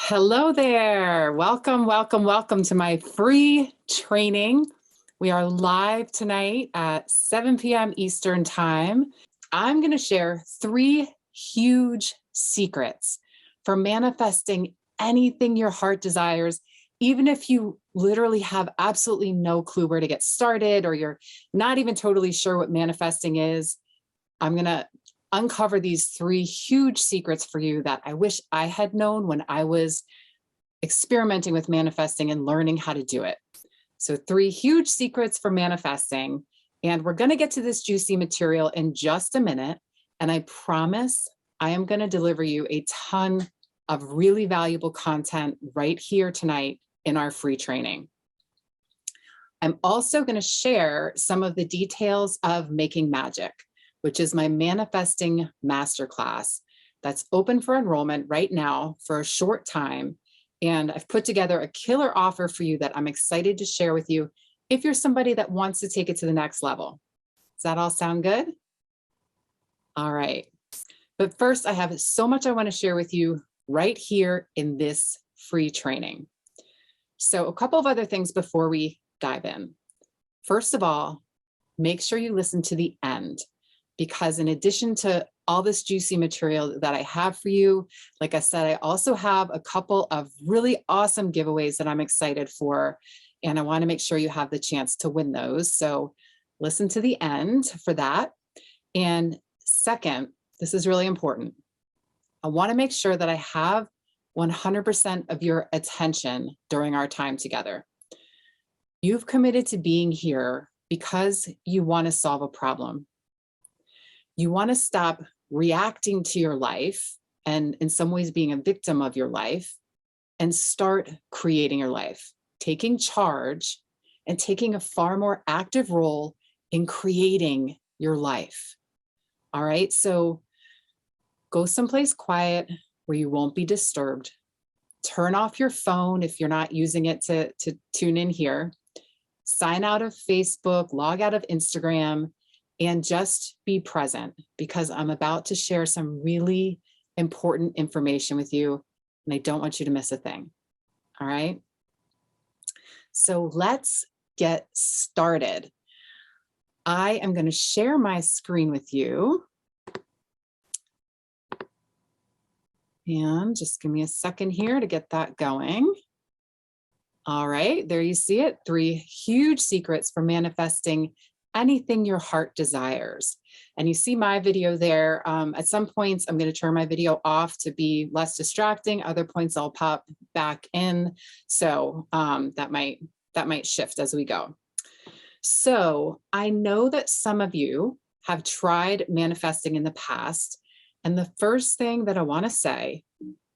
Hello there. Welcome, welcome, welcome to my free training. We are live tonight at 7 p.m. Eastern Time. I'm going to share 3 huge secrets for manifesting anything your heart desires, even if you literally have absolutely no clue where to get started or you're not even totally sure what manifesting is. I'm going to uncover these 3 huge secrets for you that I wish I had known when I was experimenting with manifesting and learning how to do it. So 3 huge secrets for manifesting. And we're going to get to this juicy material in just a minute. And I promise I am going to deliver you a ton of really valuable content right here tonight in our free training. I'm also going to share some of the details of Making Magic, which is my manifesting masterclass that's open for enrollment right now for a short time. And I've put together a killer offer for you that I'm excited to share with you if you're somebody that wants to take it to the next level. Does that all sound good? All right. But first, I have so much I want to share with you right here in this free training. So a couple of other things before we dive in. First of all, make sure you listen to the end, because in addition to all this juicy material that I have for you, like I said, I also have a couple of really awesome giveaways that I'm excited for, and I want to make sure you have the chance to win those. So listen to the end for that. And second, this is really important. I want to make sure that I have 100% of your attention during our time together. You've committed to being here because you want to solve a problem. You want to stop reacting to your life and in some ways being a victim of your life and start creating your life, taking charge and taking a far more active role in creating your life. All right, so go someplace quiet where you won't be disturbed. Turn off your phone if you're not using it to tune in here. Sign out of Facebook, log out of Instagram, and just be present, because I'm about to share some really important information with you, and I don't want you to miss a thing. All right? So let's get started. I am going to share my screen with you. And just give me a second here to get that going. All right, there you see it. 3 huge secrets for manifesting anything your heart desires. And you see my video there. At some points, I'm going to turn my video off to be less distracting. Other points I'll pop back in. So that might shift as we go. So I know that some of you have tried manifesting in the past. And the first thing that I want to say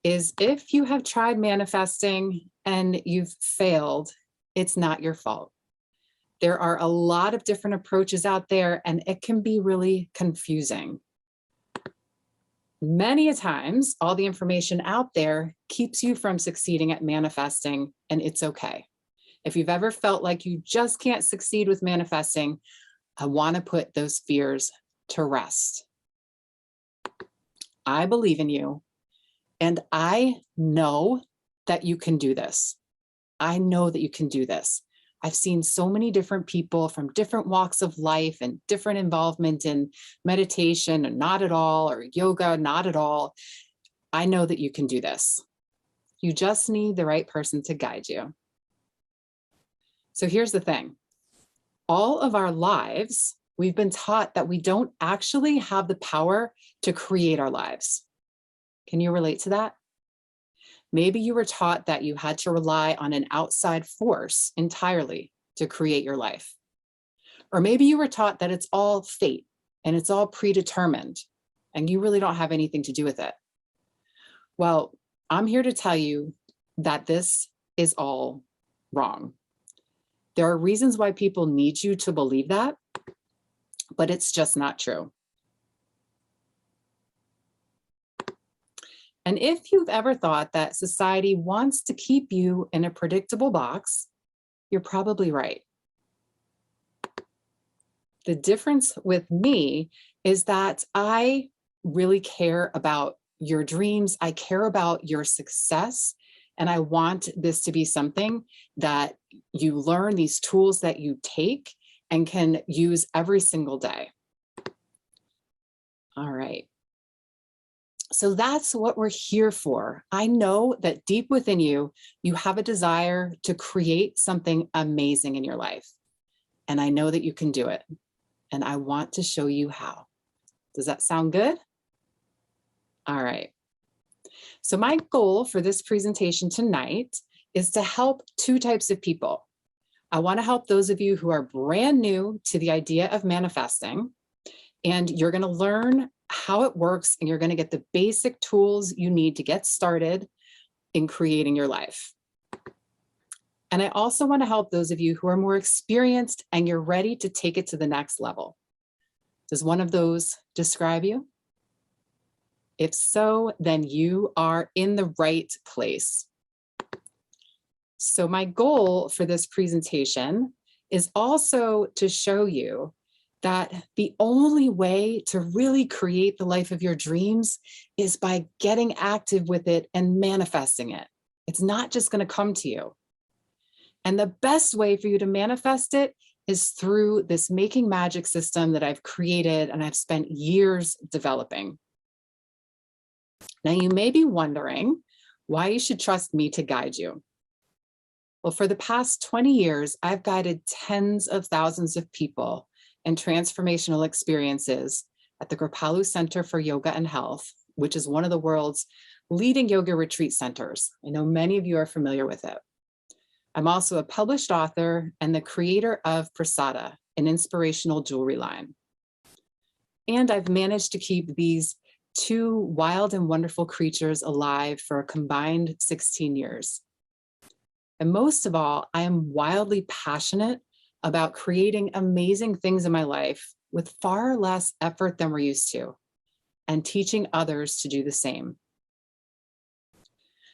is, if you have tried manifesting and you've failed, it's not your fault. There are a lot of different approaches out there, and it can be really confusing. Many a times, all the information out there keeps you from succeeding at manifesting, and it's okay. If you've ever felt like you just can't succeed with manifesting, I want to put those fears to rest. I believe in you, and I know that you can do this. I know that you can do this. I've seen so many different people from different walks of life and different involvement in meditation, and not at all, or yoga, not at all. I know that you can do this. You just need the right person to guide you. So here's the thing. All of our lives, we've been taught that we don't actually have the power to create our lives. Can you relate to that? Maybe you were taught that you had to rely on an outside force entirely to create your life. Or maybe you were taught that it's all fate and it's all predetermined and you really don't have anything to do with it. Well, I'm here to tell you that this is all wrong. There are reasons why people need you to believe that, but it's just not true. And if you've ever thought that society wants to keep you in a predictable box, you're probably right. The difference with me is that I really care about your dreams. I care about your success, And I want this to be something that you learn, these tools that you take and can use every single day. All right. So that's what we're here for. I know that deep within you, you have a desire to create something amazing in your life. And I know that you can do it. And I want to show you how. Does that sound good? All right. So my goal for this presentation tonight is to help two types of people. I want to help those of you who are brand new to the idea of manifesting, and you're going to learn how it works, and you're going to get the basic tools you need to get started in creating your life. And I also want to help those of you who are more experienced and you're ready to take it to the next level. Does one of those describe you? If so, then you are in the right place. So my goal for this presentation is also to show you that the only way to really create the life of your dreams is by getting active with it and manifesting it. It's not just going to come to you. And the best way for you to manifest it is through this making magic system that I've created and I've spent years developing. Now, you may be wondering why you should trust me to guide you. Well, for the past 20 years, I've guided tens of thousands of people and transformational experiences at the Kripalu Center for Yoga and Health, which is one of the world's leading yoga retreat centers. I know many of you are familiar with it. I'm also a published author and the creator of Prasada, an inspirational jewelry line. And I've managed to keep these two wild and wonderful creatures alive for a combined 16 years. And most of all, I am wildly passionate about creating amazing things in my life with far less effort than we're used to, and teaching others to do the same.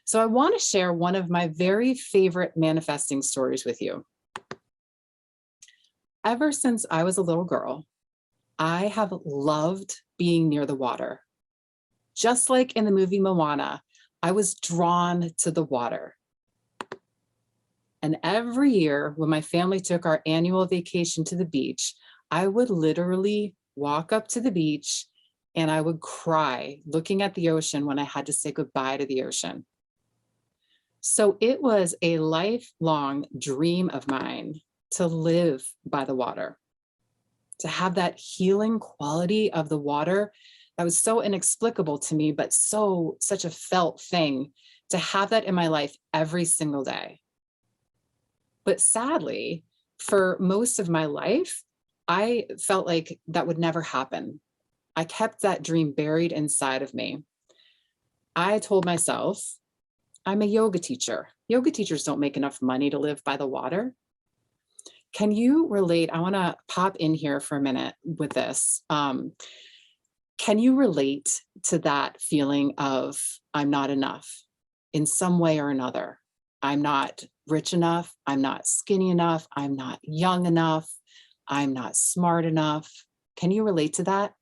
So I want to share one of my very favorite manifesting stories with you. Ever since I was a little girl, I have loved being near the water. Just like in the movie Moana, I was drawn to the water. And every year when my family took our annual vacation to the beach, I would literally walk up to the beach and I would cry looking at the ocean when I had to say goodbye to the ocean. So it was a lifelong dream of mine to live by the water, to have that healing quality of the water that was so inexplicable to me, but such a felt thing, to have that in my life every single day. But sadly, for most of my life, I felt like that would never happen. I kept that dream buried inside of me. I told myself, I'm a yoga teacher. Yoga teachers don't make enough money to live by the water. Can you relate? I want to pop in here for a minute with this. Can you relate to that feeling of I'm not enough in some way or another? I'm not rich enough. I'm not skinny enough. I'm not young enough. I'm not smart enough. Can you relate to that?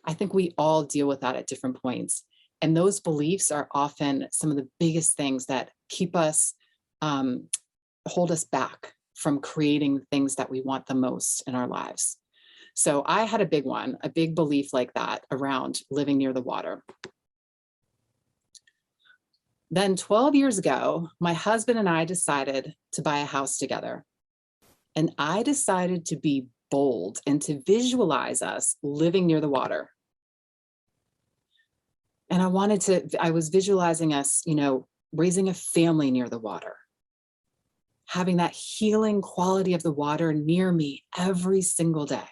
I think we all deal with that at different points. And those beliefs are often some of the biggest things that keep us, hold us back from creating things that we want the most in our lives. So I had a big one, a big belief like that around living near the water. Then 12 years ago, my husband and I decided to buy a house together. And I decided to be bold and to visualize us living near the water. And I was visualizing us, raising a family near the water, having that healing quality of the water near me every single day.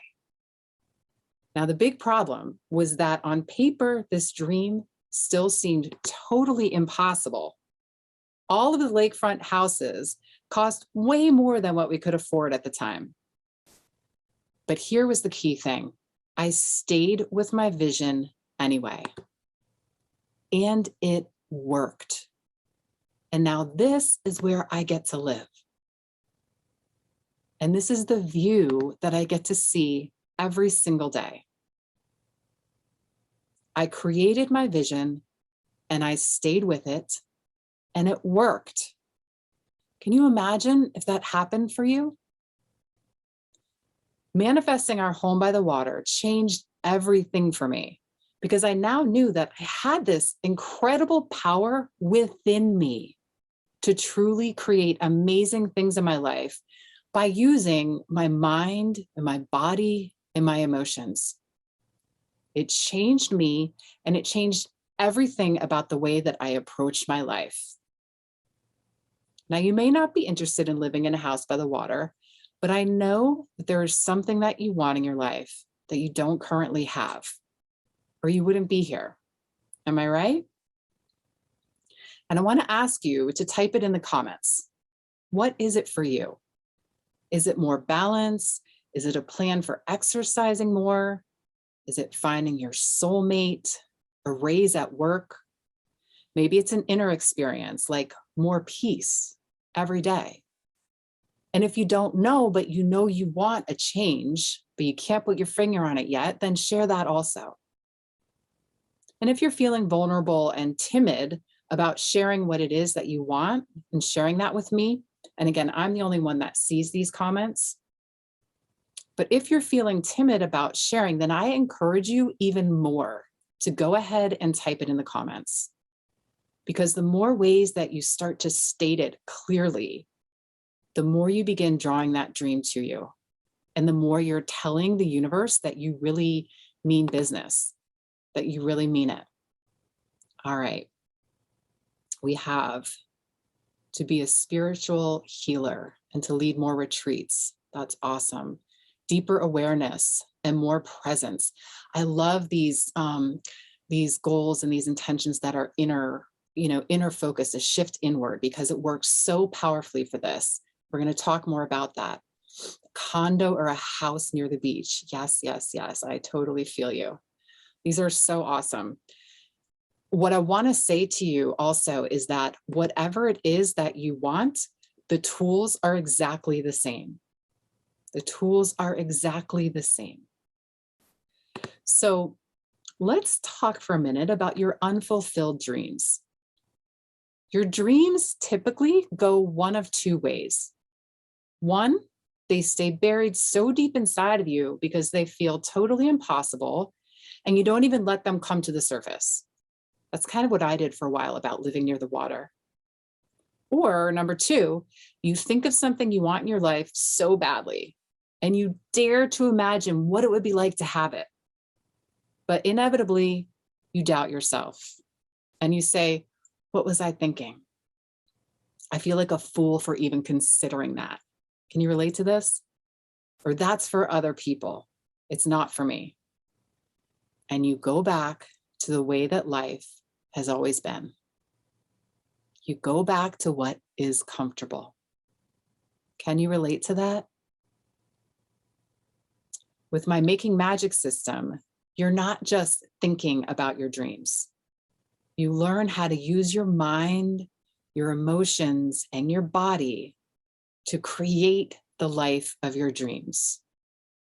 Now, the big problem was that on paper, this dream still seemed totally impossible. All of the lakefront houses cost way more than what we could afford at the time. But here was the key thing. I stayed with my vision anyway. And it worked. And now this is where I get to live. And this is the view that I get to see every single day. I created my vision and I stayed with it. and it worked. Can you imagine if that happened for you? Manifesting our home by the water changed everything for me because I now knew that I had this incredible power within me to truly create amazing things in my life by using my mind and my body and my emotions. It changed me and it changed everything about the way that I approached my life. Now, you may not be interested in living in a house by the water, but I know that there is something that you want in your life that you don't currently have, or you wouldn't be here. Am I right? And I want to ask you to type it in the comments. What is it for you? Is it more balance? Is it a plan for exercising more? Is it finding your soulmate, a raise at work? Maybe it's an inner experience like more peace every day. And if you don't know, but you know you want a change, but you can't put your finger on it yet, then share that also. And if you're feeling vulnerable and timid about sharing what it is that you want and sharing that with me, and again, I'm the only one that sees these comments, but if you're feeling timid about sharing, then I encourage you even more to go ahead and type it in the comments. Because the more ways that you start to state it clearly, the more you begin drawing that dream to you. And the more you're telling the universe that you really mean business, that you really mean it. All right. We have to be a spiritual healer and to lead more retreats. That's awesome. Deeper awareness and more presence. I love these goals and these intentions that are inner focus, a shift inward, because it works so powerfully for this. We're going to talk more about that. Condo or a house near the beach. Yes, yes, yes. I totally feel you. These are so awesome. What I want to say to you also is that whatever it is that you want, the tools are exactly the same. The tools are exactly the same. So let's talk for a minute about your unfulfilled dreams. Your dreams typically go one of two ways. One, they stay buried so deep inside of you because they feel totally impossible and you don't even let them come to the surface. That's kind of what I did for a while about living near the water. Or number two, you think of something you want in your life so badly and you dare to imagine what it would be like to have it. But inevitably, you doubt yourself and you say, what was I thinking? I feel like a fool for even considering that. Can you relate to this? Or that's for other people. It's not for me. And you go back to the way that life has always been. You go back to what is comfortable. Can you relate to that? With my Making Magic system, you're not just thinking about your dreams. You learn how to use your mind, your emotions, and your body to create the life of your dreams.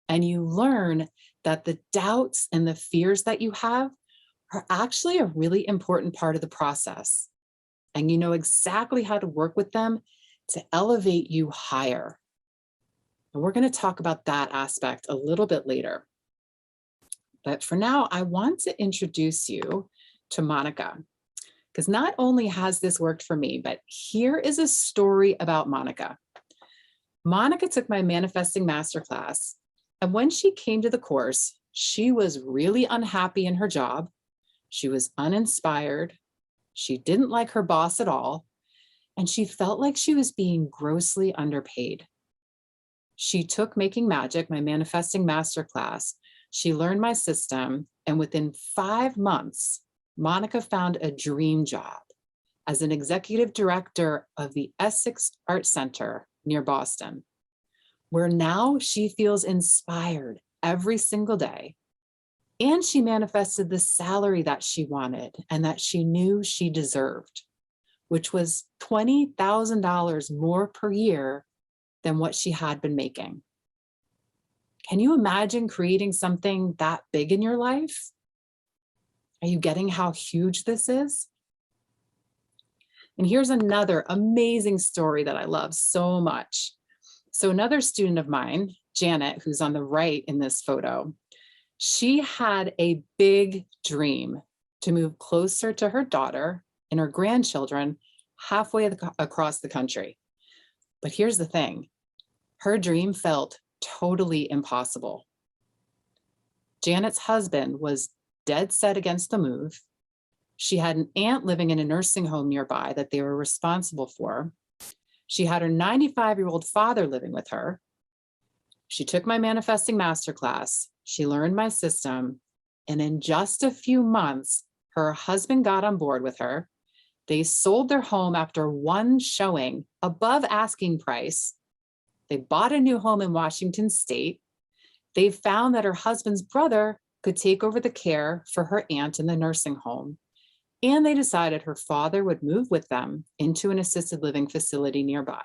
And you learn that the doubts and the fears that you have are actually a really important part of the process. And you know exactly how to work with them to elevate you higher. And we're going to talk about that aspect a little bit later. But for now, I want to introduce you to Monica, because not only has this worked for me, but here is a story about Monica. Monica took my manifesting masterclass, and when she came to the course, she was really unhappy in her job. She was uninspired. She didn't like her boss at all, and she felt like she was being grossly underpaid. She took Making Magic, my manifesting masterclass. She learned my system, and within 5 months, Monica found a dream job as an executive director of the Essex Art Center near Boston, where now she feels inspired every single day. And she manifested the salary that she wanted and that she knew she deserved, which was $20,000 more per year than what she had been making. Can you imagine creating something that big in your life? Are you getting how huge this is? And here's another amazing story that I love so much. So another student of mine, Janet, who's on the right in this photo, she had a big dream to move closer to her daughter and her grandchildren halfway across the country. But here's the thing, her dream felt totally impossible. Janet's husband was dead set against the move. She had an aunt living in a nursing home nearby that they were responsible for. She had her 95-year-old father living with her. She took my manifesting masterclass. She learned my system. And in just a few months, her husband got on board with her. They sold their home after one showing above asking price. They bought a new home in Washington State. They found that her husband's brother could take over the care for her aunt in the nursing home. And they decided her father would move with them into an assisted living facility nearby.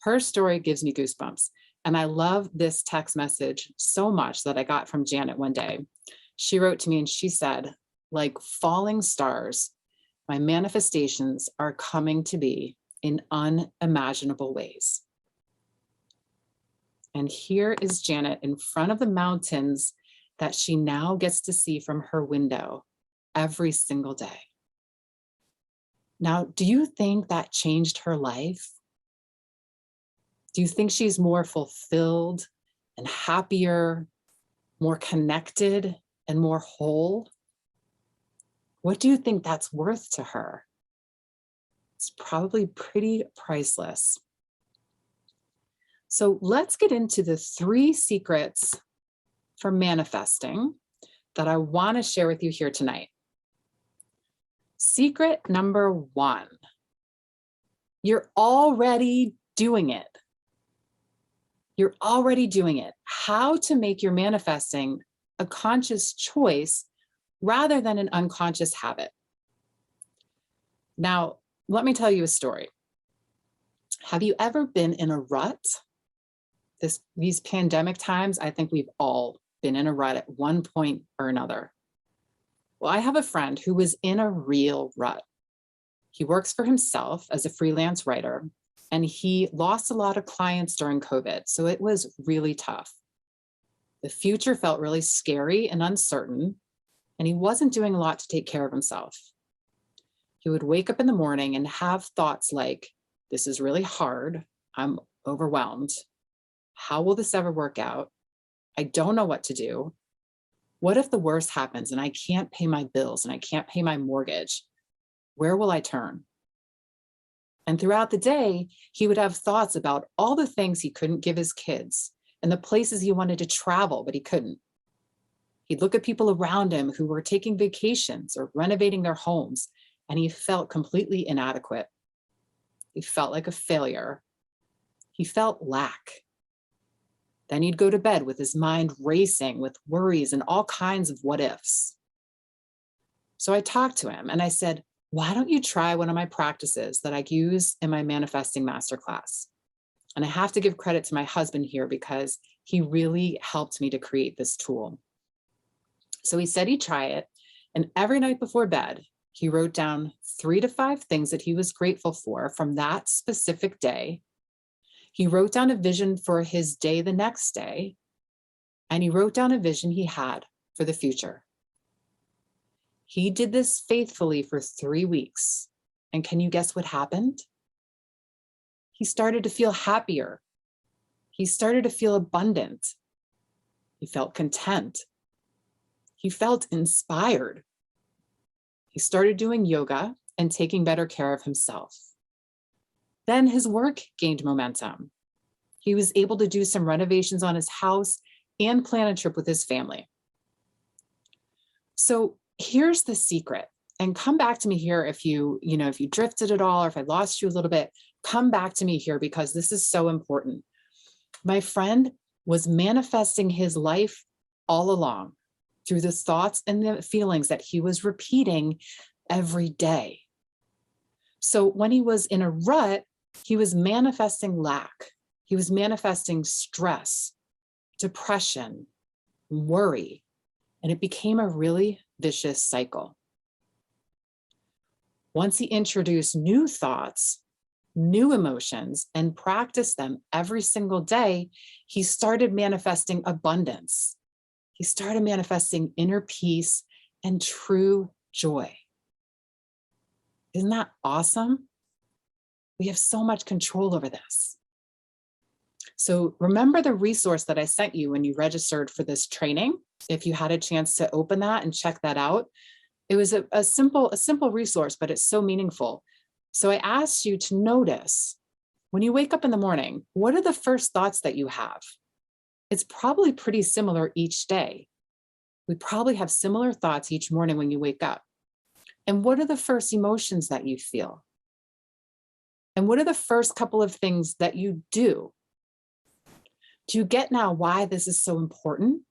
Her story gives me goosebumps. And I love this text message so much that I got from Janet one day. She wrote to me and she said, like falling stars, my manifestations are coming to be in unimaginable ways. And here is Janet in front of the mountains that she now gets to see from her window every single day. Now, do you think that changed her life? Do you think she's more fulfilled and happier, more connected and more whole? What do you think that's worth to her? It's probably pretty priceless. So let's get into the 3 secrets for manifesting that I want to share with you here tonight. Secret number 1, you're already doing it. You're already doing it. How to make your manifesting a conscious choice rather than an unconscious habit. Now, let me tell you a story. Have you ever been in a rut? These pandemic times, I think we've all been in a rut at one point or another. Well, I have a friend who was in a real rut. He works for himself as a freelance writer, and he lost a lot of clients during COVID, so it was really tough. The future felt really scary and uncertain, and he wasn't doing a lot to take care of himself. He would wake up in the morning and have thoughts like, this is really hard, I'm overwhelmed. How will this ever work out? I don't know what to do. What if the worst happens and I can't pay my bills and I can't pay my mortgage? Where will I turn? And throughout the day, he would have thoughts about all the things he couldn't give his kids and the places he wanted to travel, but he couldn't. He'd look at people around him who were taking vacations or renovating their homes, and he felt completely inadequate. He felt like a failure. He felt lack. Then he'd go to bed with his mind racing with worries and all kinds of what ifs. So I talked to him and I said, why don't you try one of my practices that I use in my manifesting masterclass? And I have to give credit to my husband here because he really helped me to create this tool. So he said he'd try it. And every night before bed, he wrote down 3 to 5 things that he was grateful for from that specific day. He wrote down a vision for his day the next day, and he wrote down a vision he had for the future. He did this faithfully for 3 weeks. And can you guess what happened? He started to feel happier. He started to feel abundant. He felt content. He felt inspired. He started doing yoga and taking better care of himself. Then his work gained momentum. He was able to do some renovations on his house and plan a trip with his family. So here's the secret, and come back to me here if you drifted at all, or if I lost you a little bit, come back to me here because this is so important. My friend was manifesting his life all along through the thoughts and the feelings that he was repeating every day. So when he was in a rut, he was manifesting lack. He was manifesting stress, depression, worry, and it became a really vicious cycle. Once he introduced new thoughts, new emotions, and practiced them every single day, he started manifesting abundance. He started manifesting inner peace and true joy. Isn't that awesome? We have so much control over this. So remember the resource that I sent you when you registered for this training. If you had a chance to open that and check that out, it was a simple resource, but it's so meaningful. So I asked you to notice when you wake up in the morning, what are the first thoughts that you have? It's probably pretty similar each day. We probably have similar thoughts each morning when you wake up. And what are the first emotions that you feel? And what are the first couple of things that you do? Do you get now why this is so important?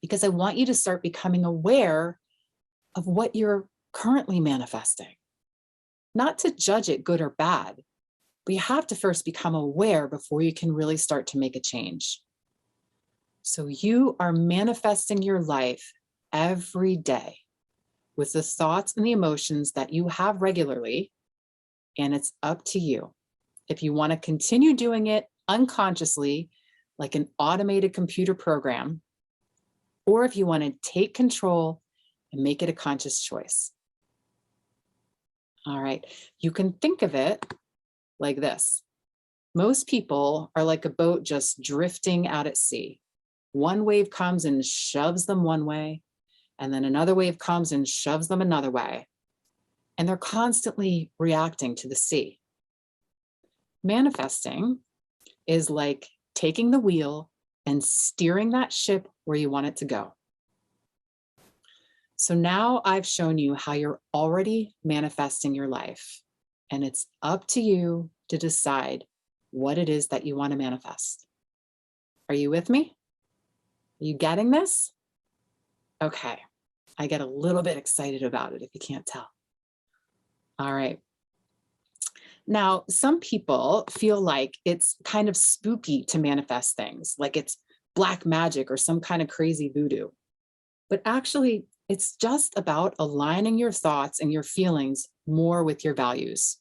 Because I want you to start becoming aware of what you're currently manifesting. Not to judge it good or bad, but you have to first become aware before you can really start to make a change. So you are manifesting your life every day with the thoughts and the emotions that you have regularly, and it's up to you. If you want to continue doing it unconsciously, like an automated computer program, or if you want to take control and make it a conscious choice. All right, you can think of it like this. Most people are like a boat just drifting out at sea. One wave comes and shoves them one way, and then another wave comes and shoves them another way. And they're constantly reacting to the sea. Manifesting is like taking the wheel and steering that ship where you want it to go. So now I've shown you how you're already manifesting your life, and it's up to you to decide what it is that you want to manifest. Are you with me? Are you getting this? Okay, I get a little bit excited about it if you can't tell. All right. Now, some people feel like it's kind of spooky to manifest things, like it's black magic or some kind of crazy voodoo. But actually, it's just about aligning your thoughts and your feelings more with your values.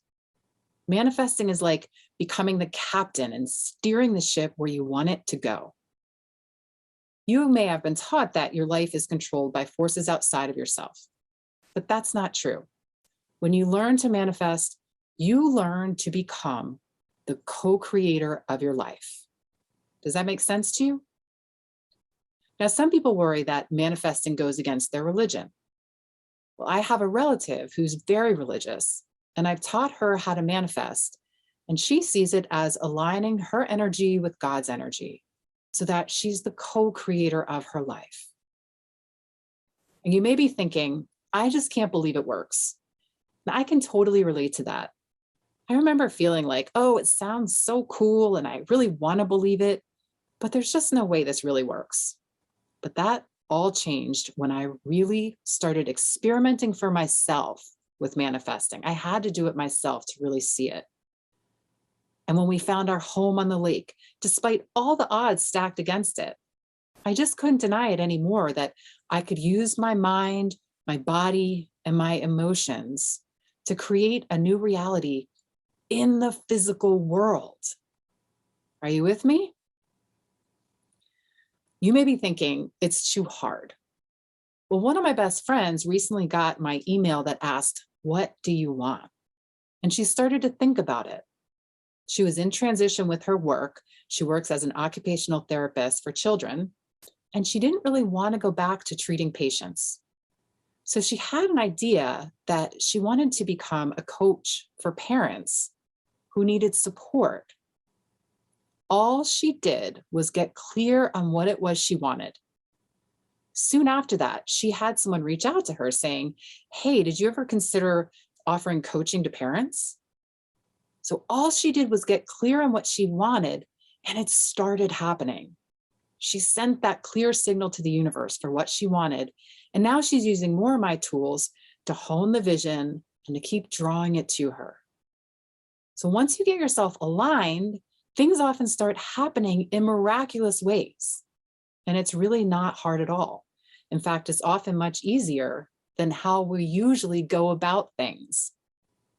Manifesting is like becoming the captain and steering the ship where you want it to go. You may have been taught that your life is controlled by forces outside of yourself, but that's not true. When you learn to manifest, you learn to become the co-creator of your life. Does that make sense to you? Now, some people worry that manifesting goes against their religion. Well, I have a relative who's very religious, and I've taught her how to manifest, and she sees it as aligning her energy with God's energy so that she's the co-creator of her life. And you may be thinking, I just can't believe it works. Now, I can totally relate to that. I remember feeling like, oh, it sounds so cool and I really want to believe it, but there's just no way this really works. But that all changed when I really started experimenting for myself with manifesting. I had to do it myself to really see it. And when we found our home on the lake, despite all the odds stacked against it, I just couldn't deny it anymore that I could use my mind, my body, and my emotions to create a new reality in the physical world. Are you with me? You may be thinking it's too hard. Well, one of my best friends recently got my email that asked, "What do you want?" And she started to think about it. She was in transition with her work. She works as an occupational therapist for children, and she didn't really want to go back to treating patients. So she had an idea that she wanted to become a coach for parents who needed support. All she did was get clear on what it was she wanted. Soon after that, she had someone reach out to her saying, "Hey, did you ever consider offering coaching to parents?" So all she did was get clear on what she wanted, and it started happening. She sent that clear signal to the universe for what she wanted, and now she's using more of my tools to hone the vision and to keep drawing it to her. So once you get yourself aligned, things often start happening in miraculous ways. And it's really not hard at all. In fact, it's often much easier than how we usually go about things.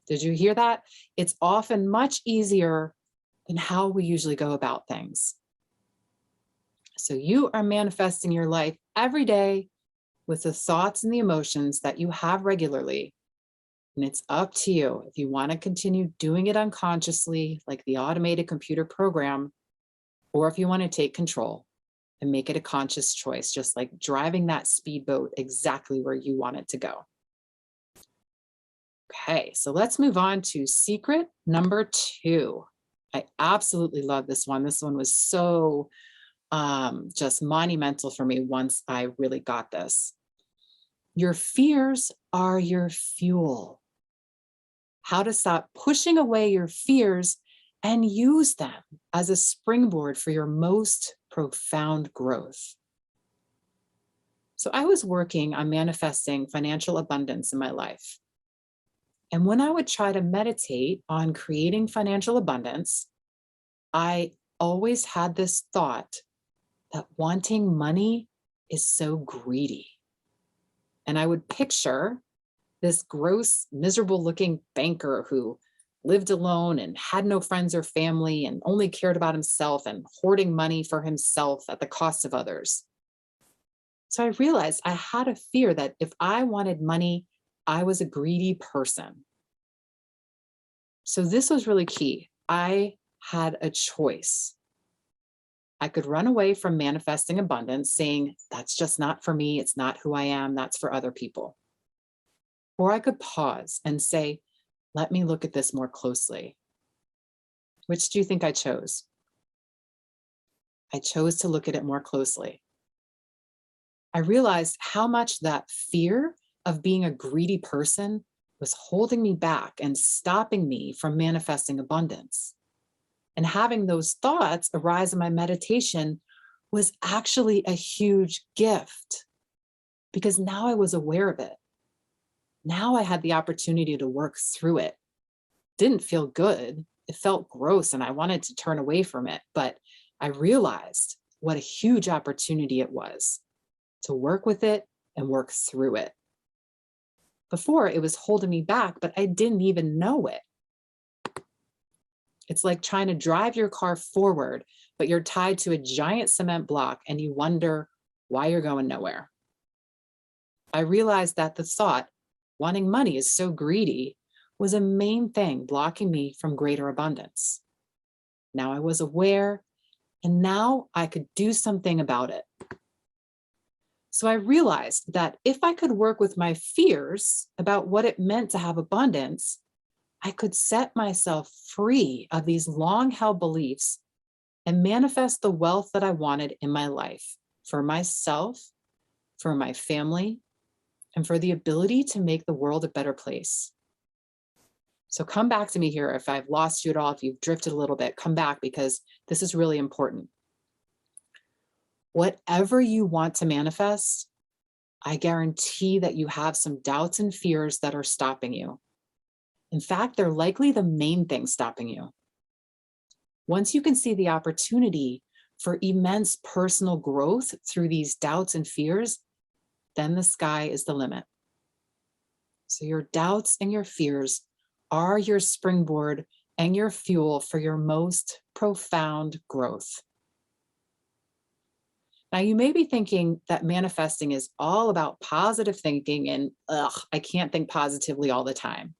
Did you hear that? It's often much easier than how we usually go about things. So you are manifesting your life every day with the thoughts and the emotions that you have regularly. And it's up to you if you want to continue doing it unconsciously, like the automated computer program, or if you want to take control and make it a conscious choice, just like driving that speedboat exactly where you want it to go. Okay, so let's move on to secret number 2. I absolutely love this one. This one was so just monumental for me once I really got this. Your fears are your fuel. How to stop pushing away your fears and use them as a springboard for your most profound growth. So I was working on manifesting financial abundance in my life. And when I would try to meditate on creating financial abundance, I always had this thought that wanting money is so greedy. And I would picture this gross, miserable looking banker who lived alone and had no friends or family and only cared about himself and hoarding money for himself at the cost of others. So I realized I had a fear that if I wanted money, I was a greedy person. So this was really key. I had a choice. I could run away from manifesting abundance, saying, that's just not for me. It's not who I am. That's for other people. Or I could pause and say, let me look at this more closely. Which do you think I chose? I chose to look at it more closely. I realized how much that fear of being a greedy person was holding me back and stopping me from manifesting abundance. And having those thoughts arise in my meditation was actually a huge gift because now I was aware of it. Now I had the opportunity to work through it. Didn't feel good. It felt gross and I wanted to turn away from it. But I realized what a huge opportunity it was to work with it and work through it. Before, it was holding me back, but I didn't even know it. It's like trying to drive your car forward, but you're tied to a giant cement block and you wonder why you're going nowhere. I realized that the thought, wanting money is so greedy, was a main thing blocking me from greater abundance. Now I was aware, and now I could do something about it. So I realized that if I could work with my fears about what it meant to have abundance, I could set myself free of these long-held beliefs and manifest the wealth that I wanted in my life for myself, for my family, and for the ability to make the world a better place. So come back to me here if I've lost you at all, if you've drifted a little bit, come back because this is really important. Whatever you want to manifest, I guarantee that you have some doubts and fears that are stopping you. In fact, they're likely the main thing stopping you. Once you can see the opportunity for immense personal growth through these doubts and fears, then the sky is the limit. So your doubts and your fears are your springboard and your fuel for your most profound growth. Now, you may be thinking that manifesting is all about positive thinking and, I can't think positively all the time.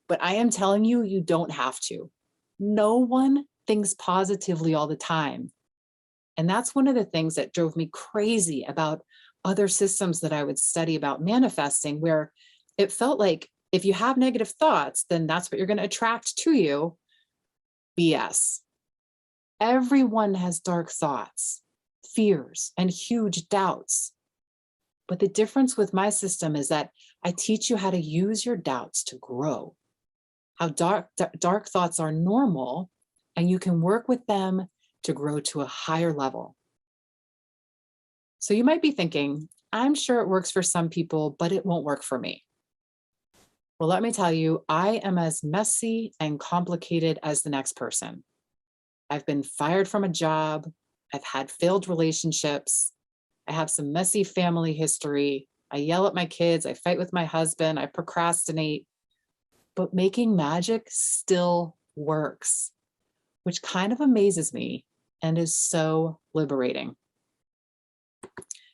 But I am telling you, you don't have to. No one thinks positively all the time. And that's one of the things that drove me crazy about other systems that I would study about manifesting, where it felt like if you have negative thoughts, then that's what you're going to attract to you. BS. Everyone has dark thoughts, fears, and huge doubts. But the difference with my system is that I teach you how to use your doubts to grow, how dark thoughts are normal, and you can work with them to grow to a higher level. So you might be thinking, I'm sure it works for some people, but it won't work for me. Well, let me tell you, I am as messy and complicated as the next person. I've been fired from a job. I've had failed relationships. I have some messy family history. I yell at my kids, I fight with my husband, I procrastinate, but making magic still works, which kind of amazes me and is so liberating.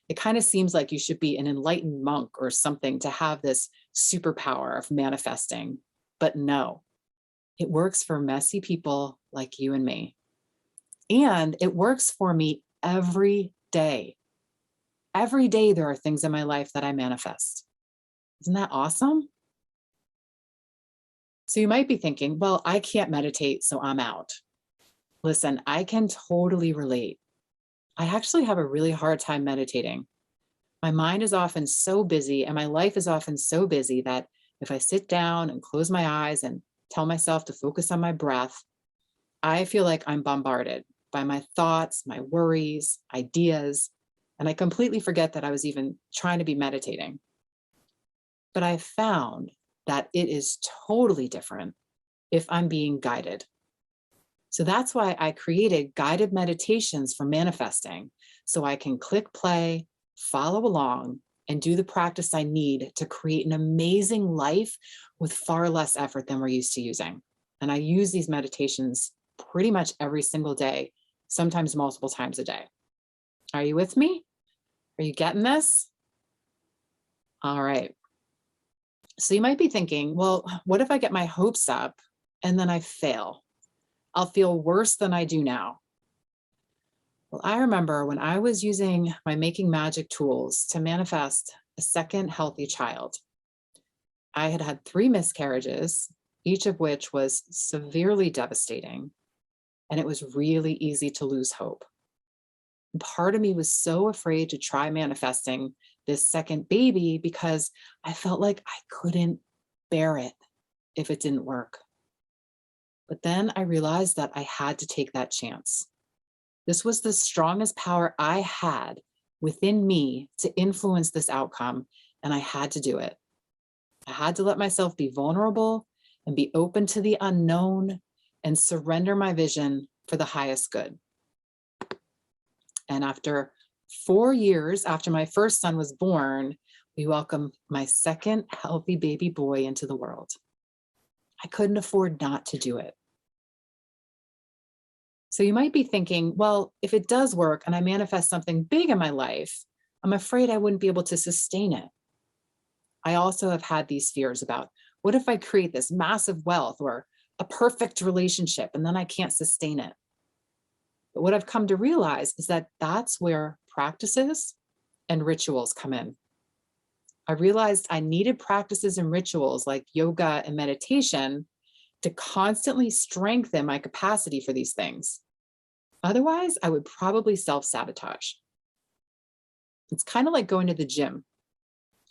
It kind of seems like you should be an enlightened monk or something to have this superpower of manifesting, but no, it works for messy people like you and me. And it works for me every day. Every day, there are things in my life that I manifest. Isn't that awesome? So you might be thinking, well, I can't meditate, so I'm out. Listen, I can totally relate. I actually have a really hard time meditating. My mind is often so busy and my life is often so busy that if I sit down and close my eyes and tell myself to focus on my breath, I feel like I'm bombarded by my thoughts, my worries, ideas, and I completely forget that I was even trying to be meditating. But I found that it is totally different if I'm being guided. So that's why I created guided meditations for manifesting, so I can click play, follow along, and do the practice I need to create an amazing life with far less effort than we're used to using. And I use these meditations pretty much every single day, sometimes multiple times a day. Are you with me? Are you getting this? All right. So you might be thinking, well, what if I get my hopes up and then I fail? I'll feel worse than I do now. Well, I remember when I was using my making magic tools to manifest a second healthy child. I had had 3 miscarriages, each of which was severely devastating, and it was really easy to lose hope. And part of me was so afraid to try manifesting this second baby because I felt like I couldn't bear it if it didn't work. But then I realized that I had to take that chance. This was the strongest power I had within me to influence this outcome, and I had to do it. I had to let myself be vulnerable and be open to the unknown and surrender my vision for the highest good. And after 4 years after my first son was born, we welcomed my second healthy baby boy into the world. I couldn't afford not to do it. So you might be thinking, well, if it does work and I manifest something big in my life, I'm afraid I wouldn't be able to sustain it. I also have had these fears about, what if I create this massive wealth or a perfect relationship and then I can't sustain it? But what I've come to realize is that that's where practices and rituals come in. I realized I needed practices and rituals like yoga and meditation to constantly strengthen my capacity for these things. Otherwise, I would probably self-sabotage. It's kind of like going to the gym.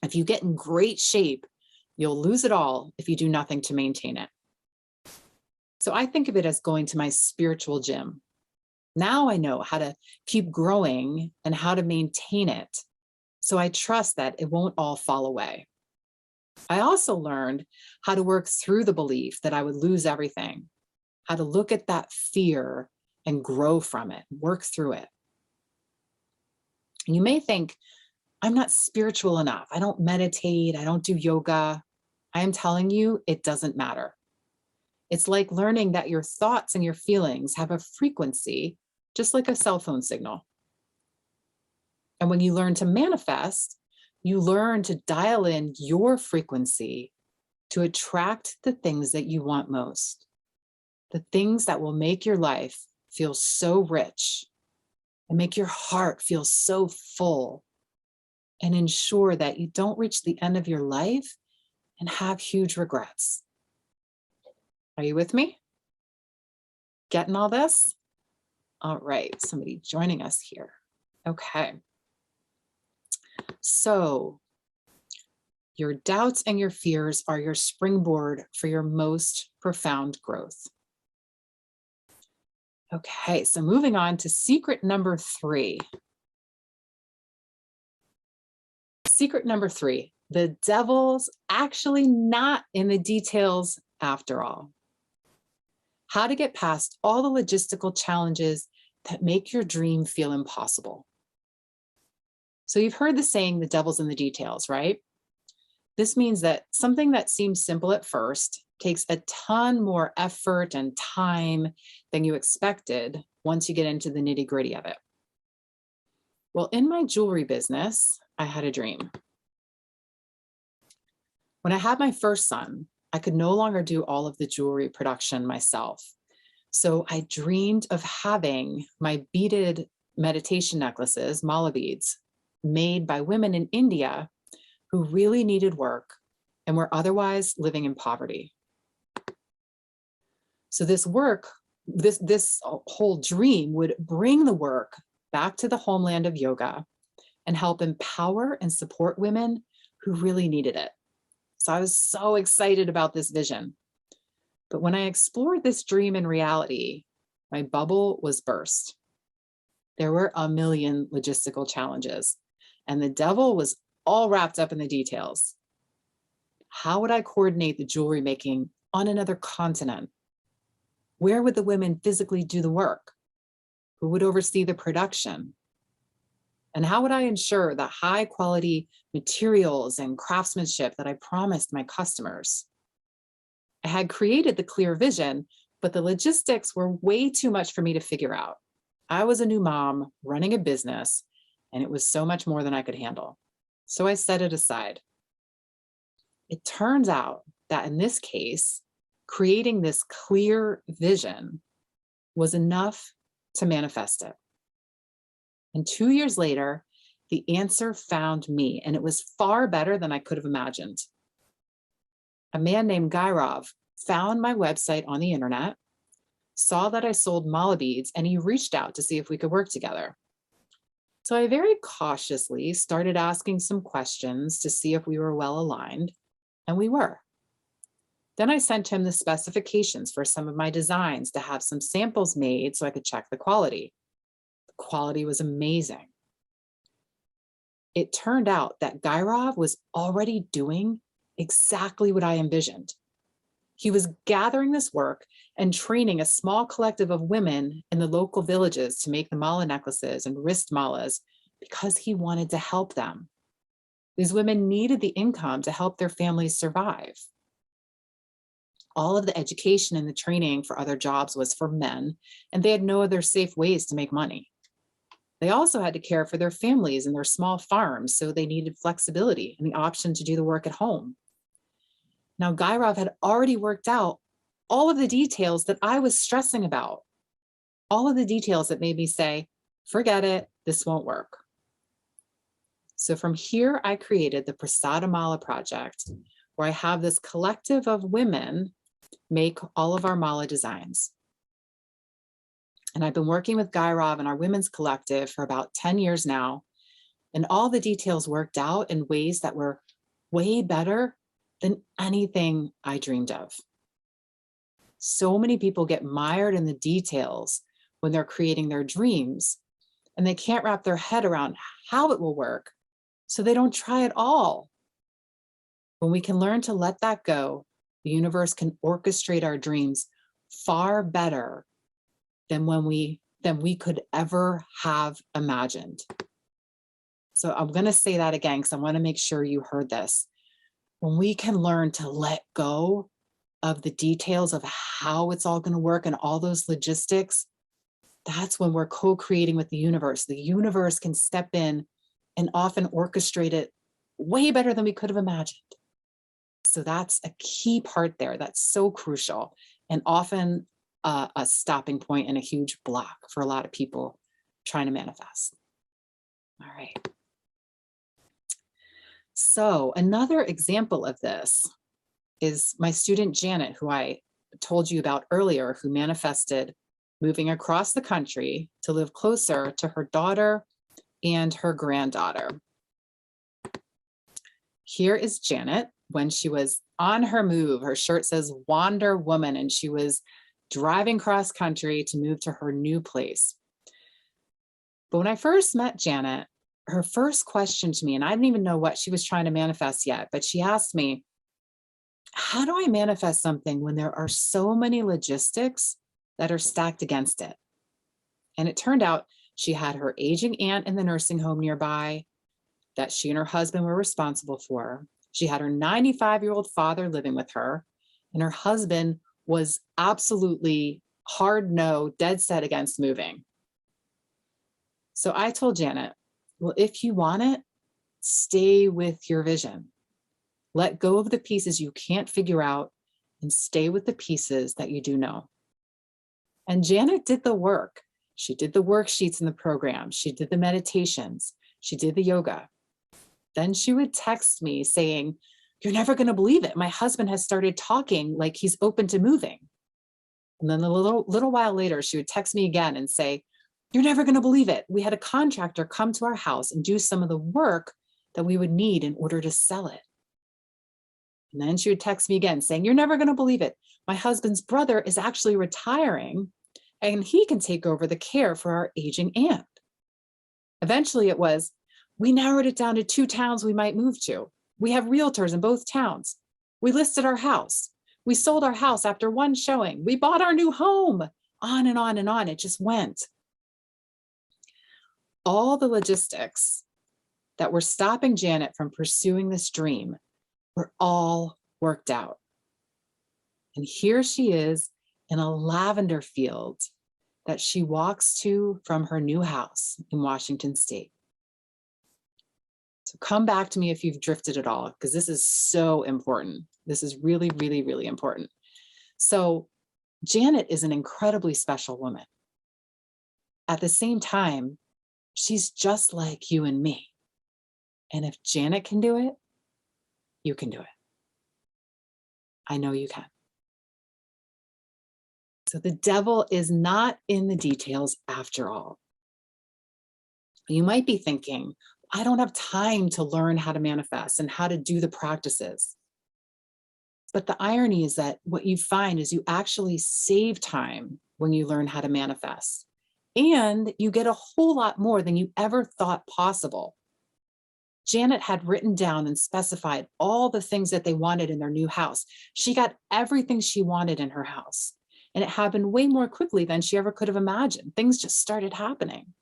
If you get in great shape, you'll lose it all if you do nothing to maintain it. So I think of it as going to my spiritual gym. Now I know how to keep growing and how to maintain it. So I trust that it won't all fall away. I also learned how to work through the belief that I would lose everything, how to look at that fear and grow from it, work through it. And you may think, I'm not spiritual enough. I don't meditate. I don't do yoga. I am telling you, it doesn't matter. It's like learning that your thoughts and your feelings have a frequency, just like a cell phone signal. And when you learn to manifest, you learn to dial in your frequency to attract the things that you want most, the things that will make your life feel so rich and make your heart feel so full, and ensure that you don't reach the end of your life and have huge regrets. Are you with me? Getting all this? All right, somebody joining us here. Okay. So your doubts and your fears are your springboard for your most profound growth. Okay, so moving on to secret number 3. Secret number 3, the devil's actually not in the details after all. How to get past all the logistical challenges that make your dream feel impossible. So you've heard the saying, the devil's in the details, right? This means that something that seems simple at first takes a ton more effort and time than you expected once you get into the nitty-gritty of it. Well, in my jewelry business, I had a dream. When I had my first son, I could no longer do all of the jewelry production myself. So I dreamed of having my beaded meditation necklaces, mala beads, made by women in India who really needed work and were otherwise living in poverty. So this work, this whole dream would bring the work back to the homeland of yoga and help empower and support women who really needed it. So I was so excited about this vision. But when I explored this dream in reality, my bubble was burst. There were a million logistical challenges, and the devil was all wrapped up in the details. How would I coordinate the jewelry making on another continent? Where would the women physically do the work? Who would oversee the production? And how would I ensure the high quality materials and craftsmanship that I promised my customers? I had created the clear vision, but the logistics were way too much for me to figure out. I was a new mom running a business, and it was so much more than I could handle. So I set it aside. It turns out that in this case, creating this clear vision was enough to manifest it. And 2 years later, the answer found me, and it was far better than I could have imagined. A man named Gairav found my website on the internet, saw that I sold mala beads, and he reached out to see if we could work together. So I very cautiously started asking some questions to see if we were well aligned, and we were. Then I sent him the specifications for some of my designs to have some samples made so I could check the quality. The quality was amazing. It turned out that Gairav was already doing exactly what I envisioned. He was gathering this work and training a small collective of women in the local villages to make the mala necklaces and wrist malas because he wanted to help them. These women needed the income to help their families survive. All of the education and the training for other jobs was for men, and they had no other safe ways to make money. They also had to care for their families and their small farms, so they needed flexibility and the option to do the work at home. Now, Gairav had already worked out all of the details that I was stressing about, all of the details that made me say, forget it, this won't work. So from here, I created the Prasada Mala project, where I have this collective of women make all of our mala designs. And I've been working with Gairav and our women's collective for about 10 years now. And all the details worked out in ways that were way better than anything I dreamed of. So many people get mired in the details when they're creating their dreams, and they can't wrap their head around how it will work, so they don't try at all. When we can learn to let that go, the universe can orchestrate our dreams far better than we could ever have imagined. So I'm going to say that again because I want to make sure you heard this. When we can learn to let go of the details of how it's all going to work and all those logistics, that's when we're co-creating with the universe. The universe can step in and often orchestrate it way better than we could have imagined. So that's a key part there. That's so crucial and often a stopping point and a huge block for a lot of people trying to manifest. All right. So another example of this is my student Janet, who I told you about earlier, who manifested moving across the country to live closer to her daughter and her granddaughter. Here is Janet when she was on her move. Her shirt says Wander Woman, and she was driving cross country to move to her new place. But when I first met Janet, her first question to me, and I didn't even know what she was trying to manifest yet, but she asked me, how do I manifest something when there are so many logistics that are stacked against it? And it turned out she had her aging aunt in the nursing home nearby. that she and her husband were responsible for. She had her 95-year-old father living with her, and her husband was absolutely hard no, dead set against moving. So I told Janet, well, if you want it, stay with your vision. Let go of the pieces you can't figure out and stay with the pieces that you do know. And Janet did the work. She did the worksheets in the program. She did the meditations. She did the yoga. Then she would text me saying, "You're never going to believe it. My husband has started talking like he's open to moving." And then a little while later, she would text me again and say, "You're never going to believe it. We had a contractor come to our house and do some of the work that we would need in order to sell it." And then she would text me again saying, "You're never going to believe it. My husband's brother is actually retiring and he can take over the care for our aging aunt." Eventually it was, "We narrowed it down to 2 towns we might move to. We have realtors in both towns. We listed our house. We sold our house after 1 showing. We bought our new home." On and on and on. It just went. All the logistics that were stopping Janet from pursuing this dream were all worked out. And here she is in a lavender field that she walks to from her new house in Washington State. So come back to me if you've drifted at all, because this is so important. This is really, really, really important. So Janet is an incredibly special woman. At the same time, she's just like you and me. And if Janet can do it, you can do it. I know you can. So the devil is not in the details after all. You might be thinking, I don't have time to learn how to manifest and how to do the practices. But the irony is that what you find is you actually save time when you learn how to manifest. And you get a whole lot more than you ever thought possible. Janet had written down and specified all the things that they wanted in their new house. She got everything she wanted in her house. And it happened way more quickly than she ever could have imagined. Things just started happening.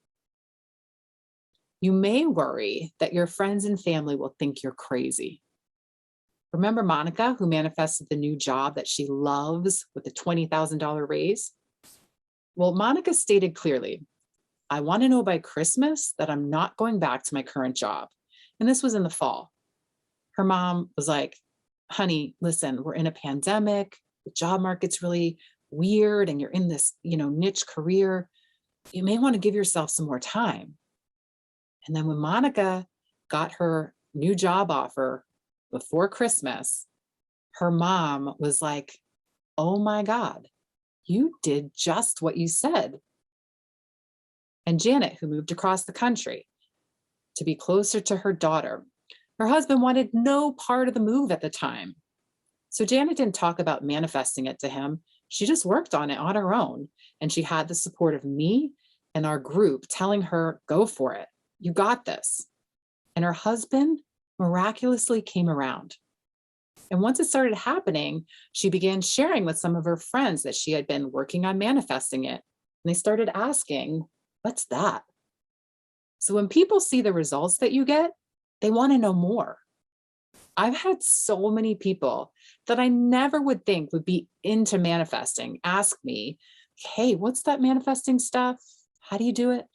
You may worry that your friends and family will think you're crazy. Remember Monica, who manifested the new job that she loves with a $20,000 raise? Well, Monica stated clearly, "I want to know by Christmas that I'm not going back to my current job." And this was in the fall. Her mom was like, "Honey, listen, we're in a pandemic. The job market's really weird and you're in this, niche career. You may want to give yourself some more time." And then when Monica got her new job offer before Christmas, her mom was like, "Oh my God, you did just what you said." And Janet, who moved across the country to be closer to her daughter, her husband wanted no part of the move at the time. So Janet didn't talk about manifesting it to him. She just worked on it on her own. And she had the support of me and our group telling her, "Go for it. You got this." And her husband miraculously came around. And once it started happening, she began sharing with some of her friends that she had been working on manifesting it. And they started asking, "What's that?" So when people see the results that you get, they want to know more. I've had so many people that I never would think would be into manifesting ask me, "Hey, what's that manifesting stuff? How do you do it?"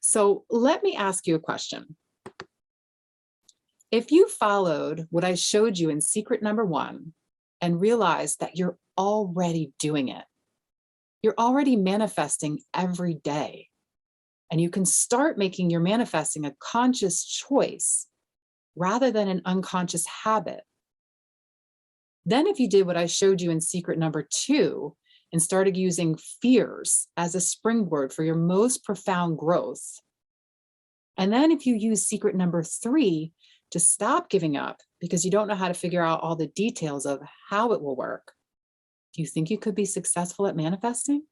So let me ask you a question. If you followed what I showed you in secret number 1 and realized that you're already doing it, you're already manifesting every day, and you can start making your manifesting a conscious choice rather than an unconscious habit. Then if you did what I showed you in secret number 2 and started using fears as a springboard for your most profound growth, and then if you use secret number 3 to stop giving up because you don't know how to figure out all the details of how it will work, do you think you could be successful at manifesting?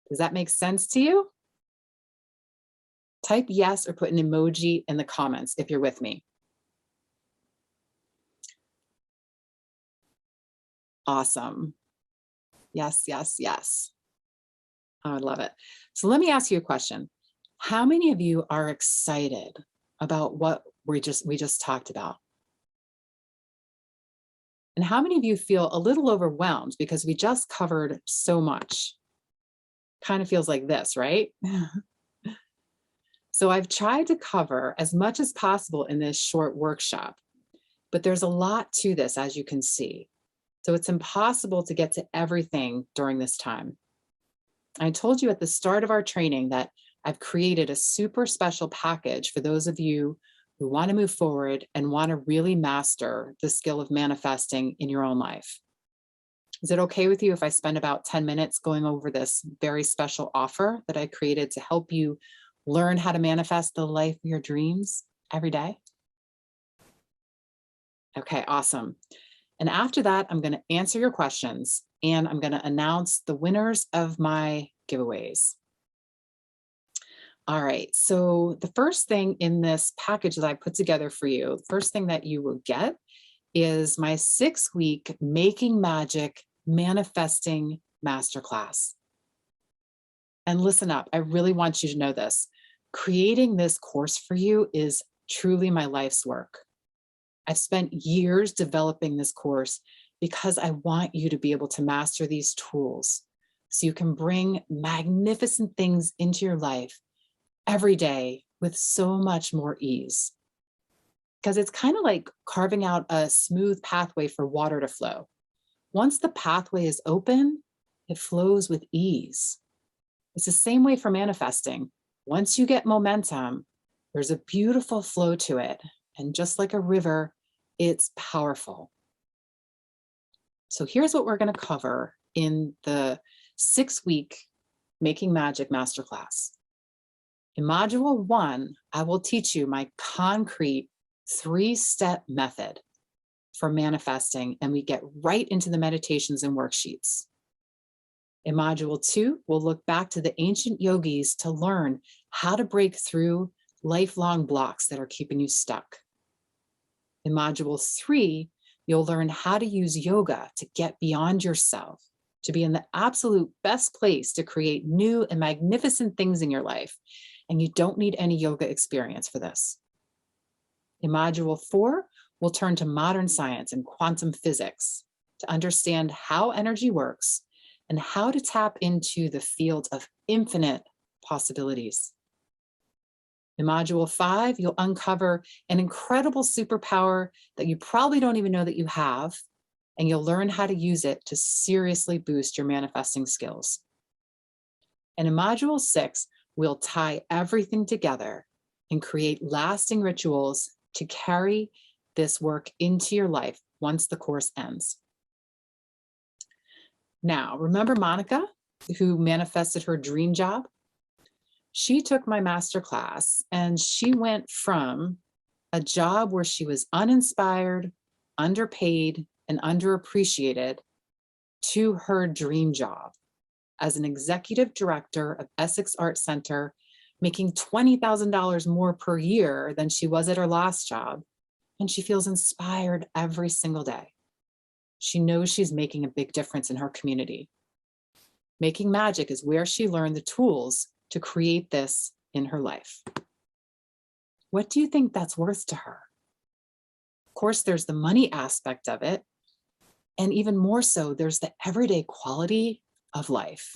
Does that make sense to you? Type yes or put an emoji in the comments if you're with me. Awesome. Yes, yes, yes. I would love it. So let me ask you a question. How many of you are excited about what we just talked about? And how many of you feel a little overwhelmed because we just covered so much? Kind of feels like this, right? So I've tried to cover as much as possible in this short workshop, but there's a lot to this, as you can see. So it's impossible to get to everything during this time. I told you at the start of our training that I've created a super special package for those of you who want to move forward and want to really master the skill of manifesting in your own life. Is it okay with you if I spend about 10 minutes going over this very special offer that I created to help you learn how to manifest the life of your dreams every day? Okay, awesome. And after that, I'm going to answer your questions and I'm going to announce the winners of my giveaways. All right, so the first thing in this package that I put together for you, the first thing that you will get is my 6-week Making Magic Manifesting Masterclass. And listen up, I really want you to know this. Creating this course for you is truly my life's work. I've spent years developing this course because I want you to be able to master these tools so you can bring magnificent things into your life every day with so much more ease. Because it's kind of like carving out a smooth pathway for water to flow. Once the pathway is open, it flows with ease. It's the same way for manifesting. Once you get momentum, there's a beautiful flow to it. And just like a river, it's powerful. So here's what we're going to cover in the 6-week Making Magic Masterclass. In Module 1, I will teach you my concrete 3-step method for manifesting, and we get right into the meditations and worksheets. In Module 2, we'll look back to the ancient yogis to learn how to break through lifelong blocks that are keeping you stuck. In Module 3, you'll learn how to use yoga to get beyond yourself, to be in the absolute best place to create new and magnificent things in your life. And you don't need any yoga experience for this. In Module 4, we'll turn to modern science and quantum physics to understand how energy works and how to tap into the field of infinite possibilities. In Module 5, you'll uncover an incredible superpower that you probably don't even know that you have, and you'll learn how to use it to seriously boost your manifesting skills. And in Module 6, we'll tie everything together and create lasting rituals to carry this work into your life once the course ends. Now, remember Monica, who manifested her dream job? She took my masterclass and she went from a job where she was uninspired, underpaid, and underappreciated to her dream job as an executive director of Essex Art Center, making $20,000 more per year than she was at her last job. And she feels inspired every single day. She knows she's making a big difference in her community. Making Magic is where she learned the tools to create this in her life. What do you think that's worth to her? Of course, there's the money aspect of it. And even more so, there's the everyday quality of life.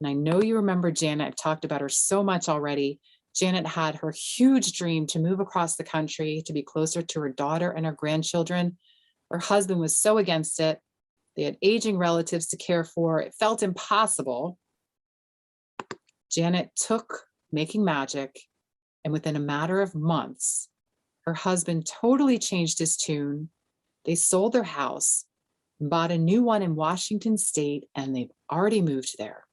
And I know you remember Janet. I've talked about her so much already. Janet had her huge dream to move across the country to be closer to her daughter and her grandchildren. Her husband was so against it. They had aging relatives to care for. It felt impossible. Janet took Making Magic, and within a matter of months, her husband totally changed his tune. They sold their house, bought a new one in Washington State, and they've already moved there.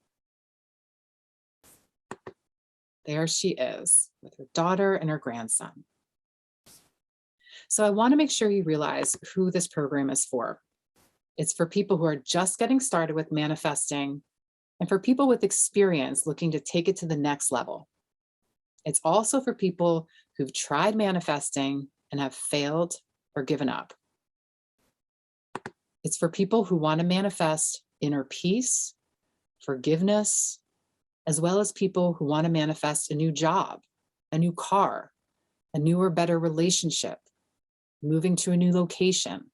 There she is with her daughter and her grandson. So I want to make sure you realize who this program is for. It's for people who are just getting started with manifesting and for people with experience looking to take it to the next level. It's also for people who've tried manifesting and have failed or given up. It's for people who want to manifest inner peace, forgiveness, as well as people who want to manifest a new job, a new car, a newer, better relationship, moving to a new location.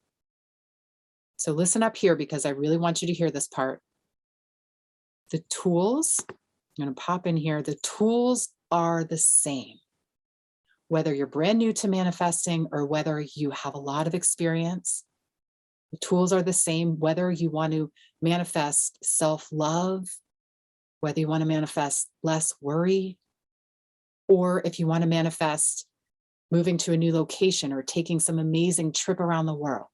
So listen up here because I really want you to hear this part. The tools, I'm going to pop in here, the tools are the same. Whether you're brand new to manifesting or whether you have a lot of experience, the tools are the same. Whether you want to manifest self-love, whether you want to manifest less worry, or if you want to manifest moving to a new location or taking some amazing trip around the world,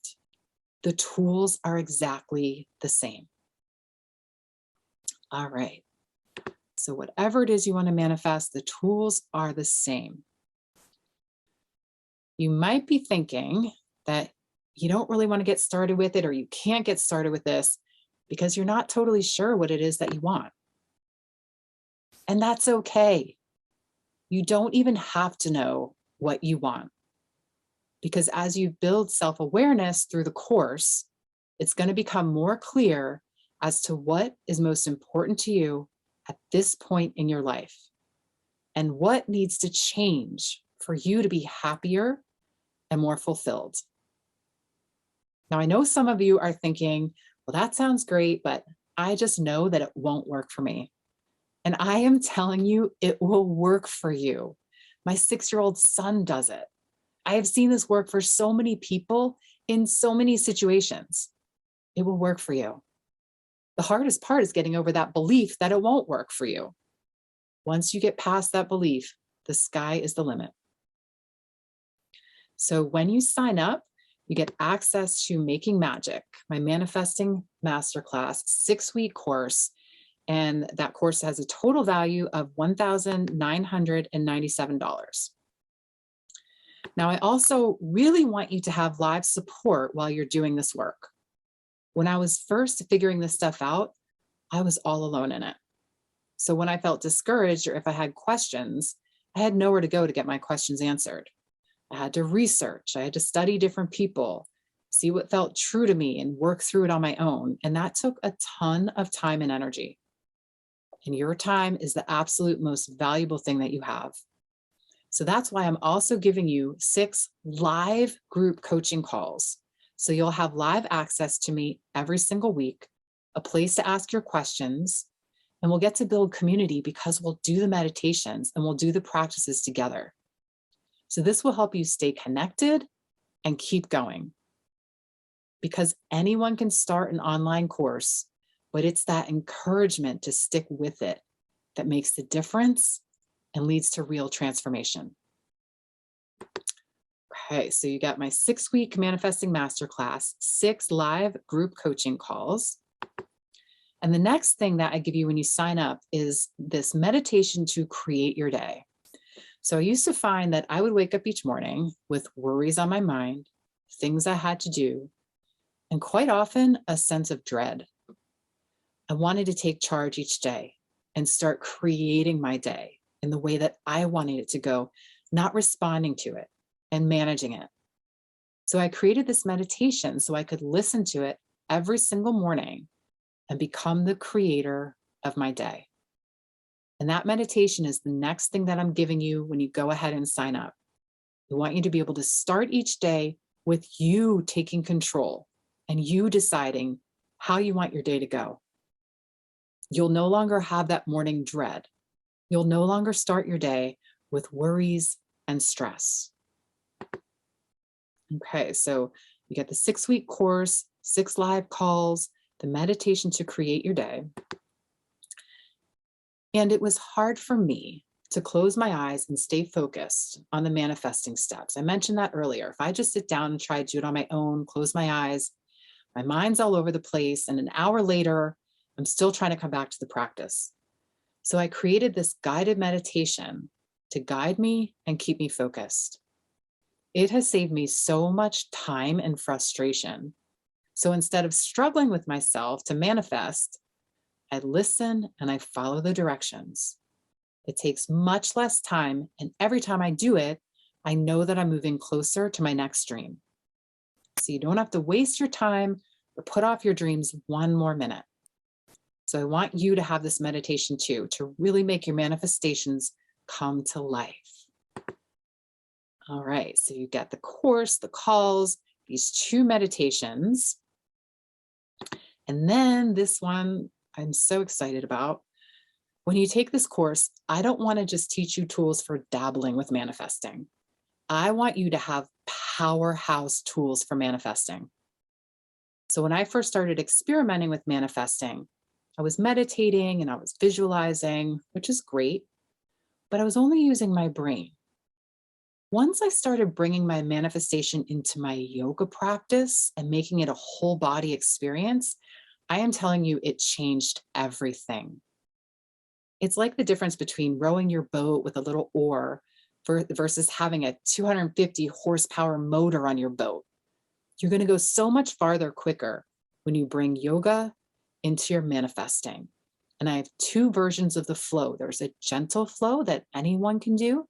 the tools are exactly the same. All right. So whatever it is you want to manifest, the tools are the same. You might be thinking that you don't really want to get started with it, or you can't get started with this because you're not totally sure what it is that you want. And that's okay. You don't even have to know what you want, because as you build self-awareness through the course, it's going to become more clear as to what is most important to you at this point in your life and what needs to change for you to be happier and more fulfilled. Now, I know some of you are thinking, well, that sounds great, but I just know that it won't work for me. And I am telling you, it will work for you. My 6-year-old son does it. I have seen this work for so many people in so many situations. It will work for you. The hardest part is getting over that belief that it won't work for you. Once you get past that belief, the sky is the limit. So when you sign up, you get access to Making Magic, my manifesting masterclass 6-week course. And that course has a total value of $1,997. Now, I also really want you to have live support while you're doing this work. When I was first figuring this stuff out, I was all alone in it. So when I felt discouraged or if I had questions, I had nowhere to go to get my questions answered. I had to research, I had to study different people, see what felt true to me and work through it on my own. And that took a ton of time and energy. And your time is the absolute most valuable thing that you have. So that's why I'm also giving you 6 live group coaching calls. So you'll have live access to me every single week, a place to ask your questions, and we'll get to build community because we'll do the meditations and we'll do the practices together. So this will help you stay connected and keep going. Because anyone can start an online course, but it's that encouragement to stick with it that makes the difference and leads to real transformation. Okay, so you got my 6-week manifesting masterclass, 6 live group coaching calls. And the next thing that I give you when you sign up is this meditation to create your day. So I used to find that I would wake up each morning with worries on my mind, things I had to do, and quite often a sense of dread. I wanted to take charge each day and start creating my day in the way that I wanted it to go, not responding to it and managing it. So I created this meditation so I could listen to it every single morning and become the creator of my day. And that meditation is the next thing that I'm giving you when you go ahead and sign up. I want you to be able to start each day with you taking control and you deciding how you want your day to go. You'll no longer have that morning dread. You'll no longer start your day with worries and stress. Okay, so you get the 6-week course, 6 live calls, the meditation to create your day. And it was hard for me to close my eyes and stay focused on the manifesting steps. I mentioned that earlier. If I just sit down and try to do it on my own, close my eyes, my mind's all over the place. And an hour later, I'm still trying to come back to the practice. So I created this guided meditation to guide me and keep me focused. It has saved me so much time and frustration. So instead of struggling with myself to manifest, I listen and I follow the directions. It takes much less time, and every time I do it, I know that I'm moving closer to my next dream. So you don't have to waste your time or put off your dreams one more minute. So I want you to have this meditation too, to really make your manifestations come to life. All right, so you get the course, the calls, these 2 meditations. And then this one I'm so excited about. When you take this course, I don't want to just teach you tools for dabbling with manifesting. I want you to have powerhouse tools for manifesting. So when I first started experimenting with manifesting, I was meditating and I was visualizing, which is great, but I was only using my brain. Once I started bringing my manifestation into my yoga practice and making it a whole body experience, I am telling you, it changed everything. It's like the difference between rowing your boat with a little oar versus having a 250 horsepower motor on your boat. You're going to go so much farther quicker when you bring yoga into your manifesting. And I have 2 versions of the flow. There's a gentle flow that anyone can do.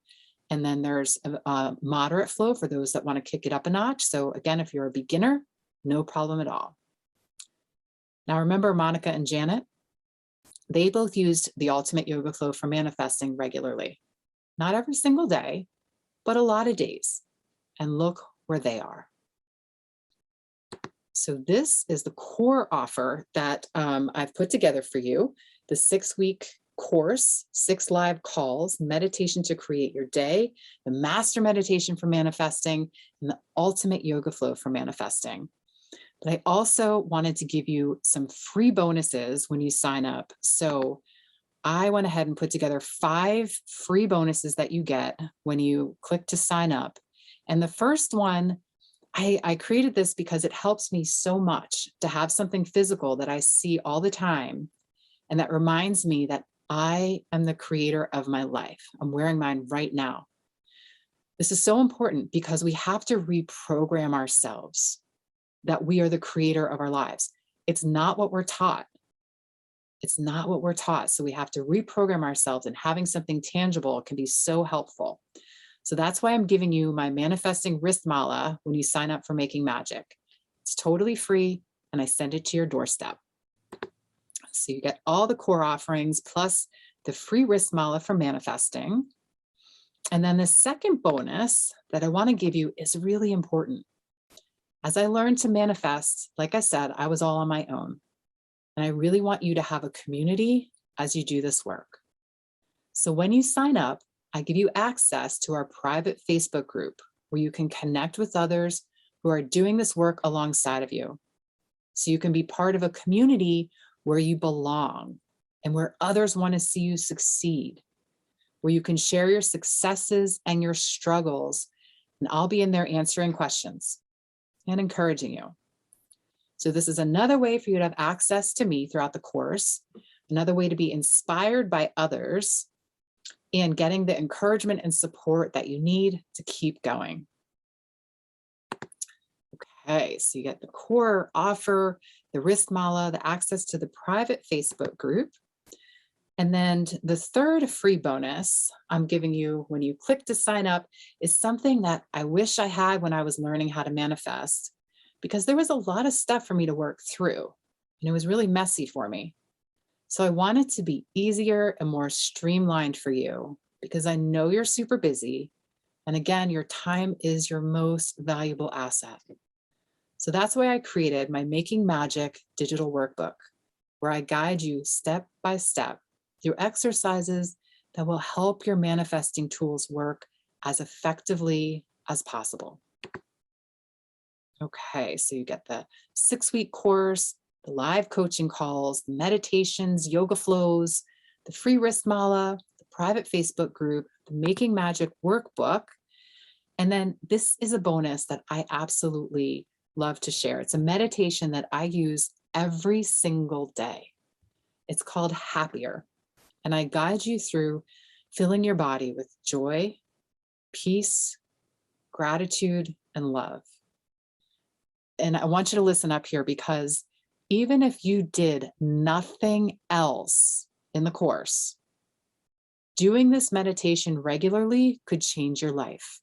And then there's a moderate flow for those that want to kick it up a notch. So again, if you're a beginner, no problem at all. Now remember Monica and Janet? They both used the ultimate yoga flow for manifesting regularly. Not every single day, but a lot of days. And look where they are. So this is the core offer that I've put together for you, the 6-week course, 6 live calls, meditation to create your day, the master meditation for manifesting, and the ultimate yoga flow for manifesting. But I also wanted to give you some free bonuses when you sign up. So I went ahead and put together 5 free bonuses that you get when you click to sign up. And the first one, I created this because it helps me so much to have something physical that I see all the time. And that reminds me that I am the creator of my life. I'm wearing mine right now. This is so important because we have to reprogram ourselves that we are the creator of our lives. It's not what we're taught. It's not what we're taught. So we have to reprogram ourselves, and having something tangible can be so helpful. So that's why I'm giving you my manifesting wrist mala when you sign up for Making Magic. It's totally free, and I send it to your doorstep. So you get all the core offerings plus the free wrist mala for manifesting. And then the second bonus that I want to give you is really important. As I learned to manifest, like I said, I was all on my own. And I really want you to have a community as you do this work. So when you sign up, I give you access to our private Facebook group where you can connect with others who are doing this work alongside of you. So you can be part of a community where you belong and where others want to see you succeed, where you can share your successes and your struggles. And I'll be in there answering questions and encouraging you. So this is another way for you to have access to me throughout the course, another way to be inspired by others and getting the encouragement and support that you need to keep going. Okay, so you get the core offer, the wrist mala, the access to the private Facebook group. And then the third free bonus I'm giving you when you click to sign up is something that I wish I had when I was learning how to manifest, because there was a lot of stuff for me to work through and it was really messy for me. So I want it to be easier and more streamlined for you because I know you're super busy. And again, your time is your most valuable asset. So that's why I created my Making Magic digital workbook, where I guide you step by step through exercises that will help your manifesting tools work as effectively as possible. Okay, so you get the 6-week course, the live coaching calls, the meditations, yoga flows, the free wrist mala, the private Facebook group, the Making Magic workbook. And then this is a bonus that I absolutely love to share. It's a meditation that I use every single day. It's called Happier. And I guide you through filling your body with joy, peace, gratitude, and love. And I want you to listen up here, because even if you did nothing else in the course, doing this meditation regularly could change your life.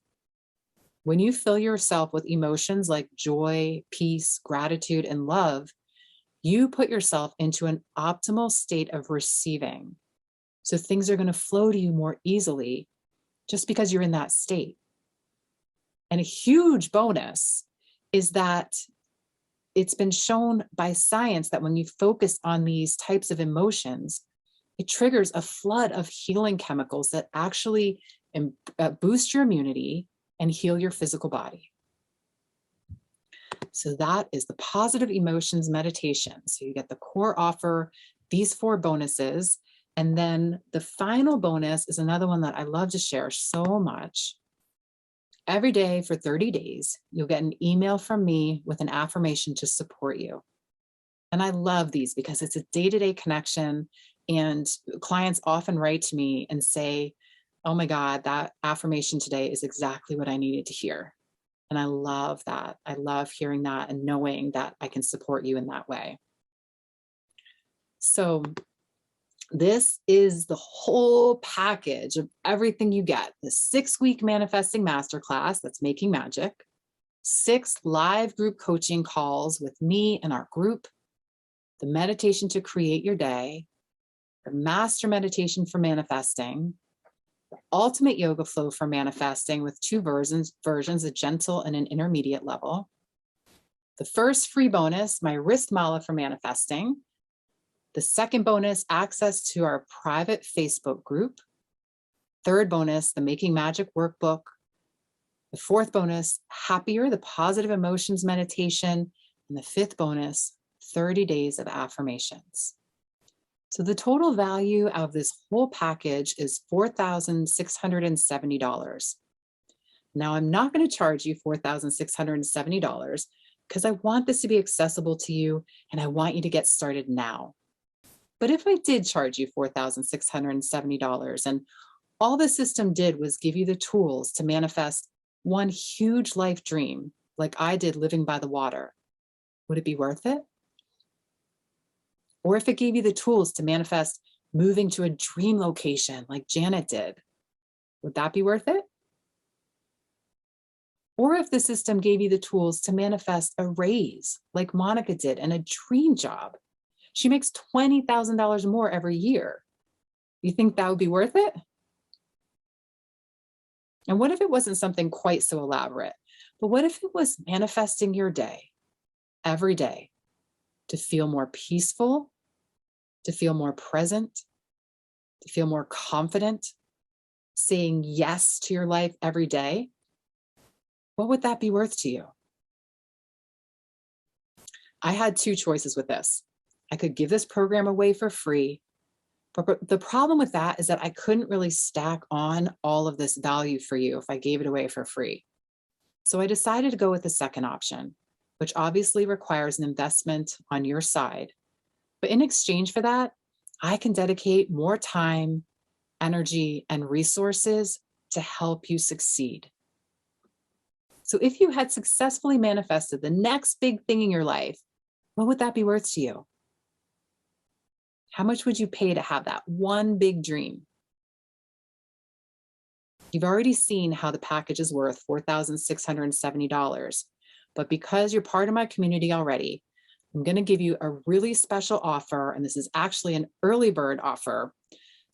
When you fill yourself with emotions like joy, peace, gratitude, and love, You put yourself into an optimal state of receiving. So things are going to flow to you more easily just because you're in that state. And a huge bonus is that it's been shown by science that when you focus on these types of emotions, it triggers a flood of healing chemicals that actually boost your immunity and heal your physical body. So that is the positive emotions meditation. So you get the core offer, these 4 bonuses, and then the final bonus is another one that I love to share so much. Every day for 30 days, you'll get an email from me with an affirmation to support you. And I love these because it's a day-to-day connection, and clients often write to me and say, oh my God, that affirmation today is exactly what I needed to hear. And I love that. I love hearing that and knowing that I can support you in that way. So this is the whole package of everything you get. The 6-week manifesting masterclass that's making magic, 6 live group coaching calls with me and our group, the meditation to create your day, the master meditation for manifesting, the ultimate yoga flow for manifesting with 2 versions, a gentle and an intermediate level. The first free bonus, my wrist mala for manifesting. The second bonus, access to our private Facebook group. Third bonus, the Making Magic workbook. The 4th bonus, happier, the positive emotions meditation. And the 5th bonus, 30 days of affirmations. So the total value of this whole package is $4,670. Now, I'm not going to charge you $4,670 because I want this to be accessible to you and I want you to get started now. But if I did charge you $4,670 and all the system did was give you the tools to manifest one huge life dream, like I did living by the water, would it be worth it? Or if it gave you the tools to manifest moving to a dream location like Janet did, would that be worth it? Or if the system gave you the tools to manifest a raise like Monica did and a dream job, she makes $20,000 more every year. You think that would be worth it? And what if it wasn't something quite so elaborate? But what if it was manifesting your day every day to feel more peaceful, to feel more present, to feel more confident, saying yes to your life every day? What would that be worth to you? I had 2 choices with this. I could give this program away for free, but the problem with that is that I couldn't really stack on all of this value for you if I gave it away for free. So I decided to go with the second option, which obviously requires an investment on your side. But in exchange for that, I can dedicate more time, energy, and resources to help you succeed. So if you had successfully manifested the next big thing in your life, what would that be worth to you? How much would you pay to have that one big dream? You've already seen how the package is worth $4,670, but because you're part of my community already, I'm going to give you a really special offer, and this is actually an early bird offer.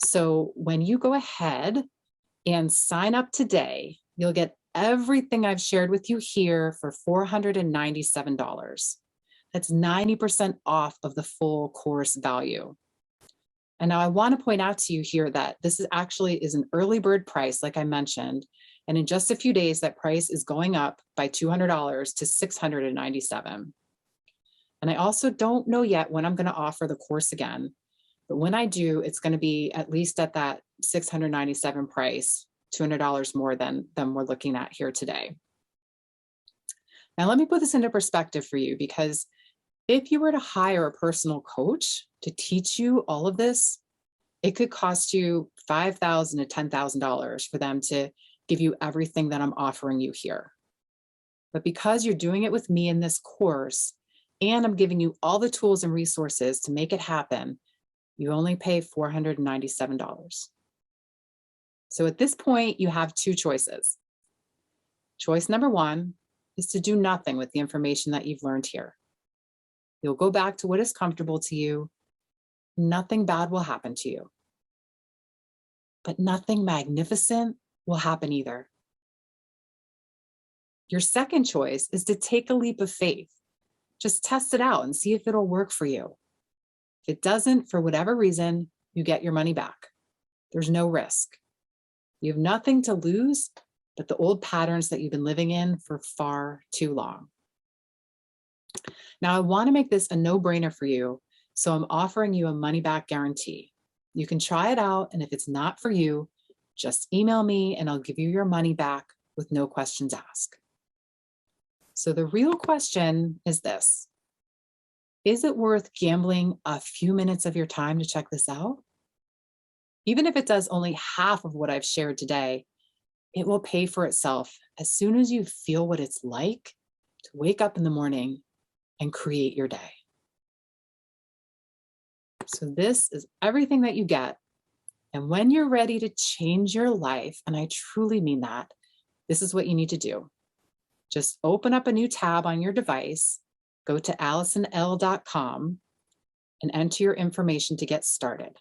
So when you go ahead and sign up today, you'll get everything I've shared with you here for $497. That's 90% off of the full course value. And now I want to point out to you here that this is actually an early bird price, like I mentioned. And in just a few days, that price is going up by $200 to $697. And I also don't know yet when I'm going to offer the course again. But when I do, it's going to be at least at that $697 price, $200 more than we're looking at here today. Now, let me put this into perspective for you, because if you were to hire a personal coach to teach you all of this, it could cost you $5,000 to $10,000 for them to give you everything that I'm offering you here. But because you're doing it with me in this course, and I'm giving you all the tools and resources to make it happen, you only pay $497. So at this point, you have 2 choices. Choice number 1 is to do nothing with the information that you've learned here. You'll go back to what is comfortable to you. Nothing bad will happen to you, but nothing magnificent will happen either. Your second choice is to take a leap of faith. Just test it out and see if it'll work for you. If it doesn't, for whatever reason, you get your money back. There's no risk. You have nothing to lose but the old patterns that you've been living in for far too long. Now, I want to make this a no-brainer for you, so I'm offering you a money-back guarantee. You can try it out, and if it's not for you, just email me and I'll give you your money back with no questions asked. So the real question is this: is it worth gambling a few minutes of your time to check this out? Even if it does only half of what I've shared today, it will pay for itself as soon as you feel what it's like to wake up in the morning and create your day. So this is everything that you get. And when you're ready to change your life, and I truly mean that, this is what you need to do. Just open up a new tab on your device, go to AllisonL.com and enter your information to get started.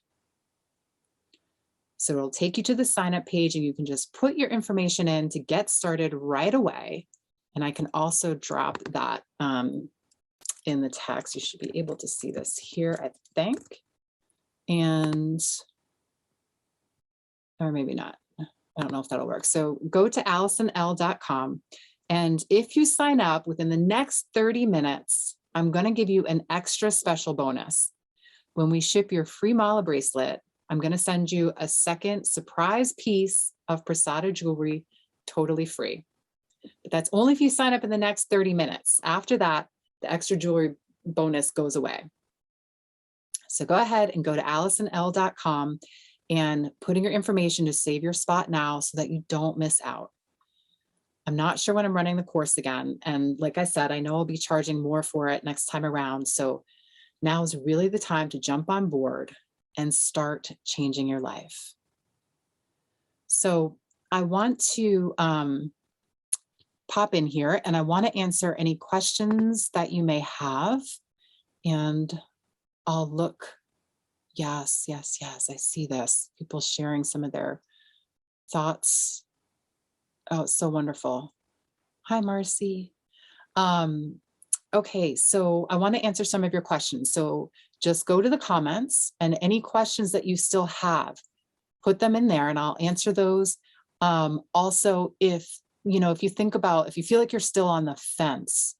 So it'll take you to the sign up page and you can just put your information in to get started right away. And I can also drop that in the text. You should be able to see this here, I think. And, or maybe not. I don't know if that'll work. So go to AllisonL.com. And if you sign up within the next 30 minutes, I'm going to give you an extra special bonus. When we ship your free mala bracelet, I'm going to send you a second surprise piece of Prasada jewelry totally free. But that's only if you sign up in the next 30 minutes. After that, the extra jewelry bonus goes away. So go ahead and go to AllisonL.com and put in your information to save your spot now so that you don't miss out. I'm not sure when I'm running the course again. And like I said, I know I'll be charging more for it next time around. So now is really the time to jump on board and start changing your life. So I want to pop in here and I want to answer any questions that you may have. And I'll look. Yes, yes, yes. I see this. People sharing some of their thoughts. Oh, it's so wonderful. Hi, Marcy. Okay, so I want to answer some of your questions. So just go to the comments and any questions that you still have, put them in there and I'll answer those. Also, if you think about, if you feel like you're still on the fence,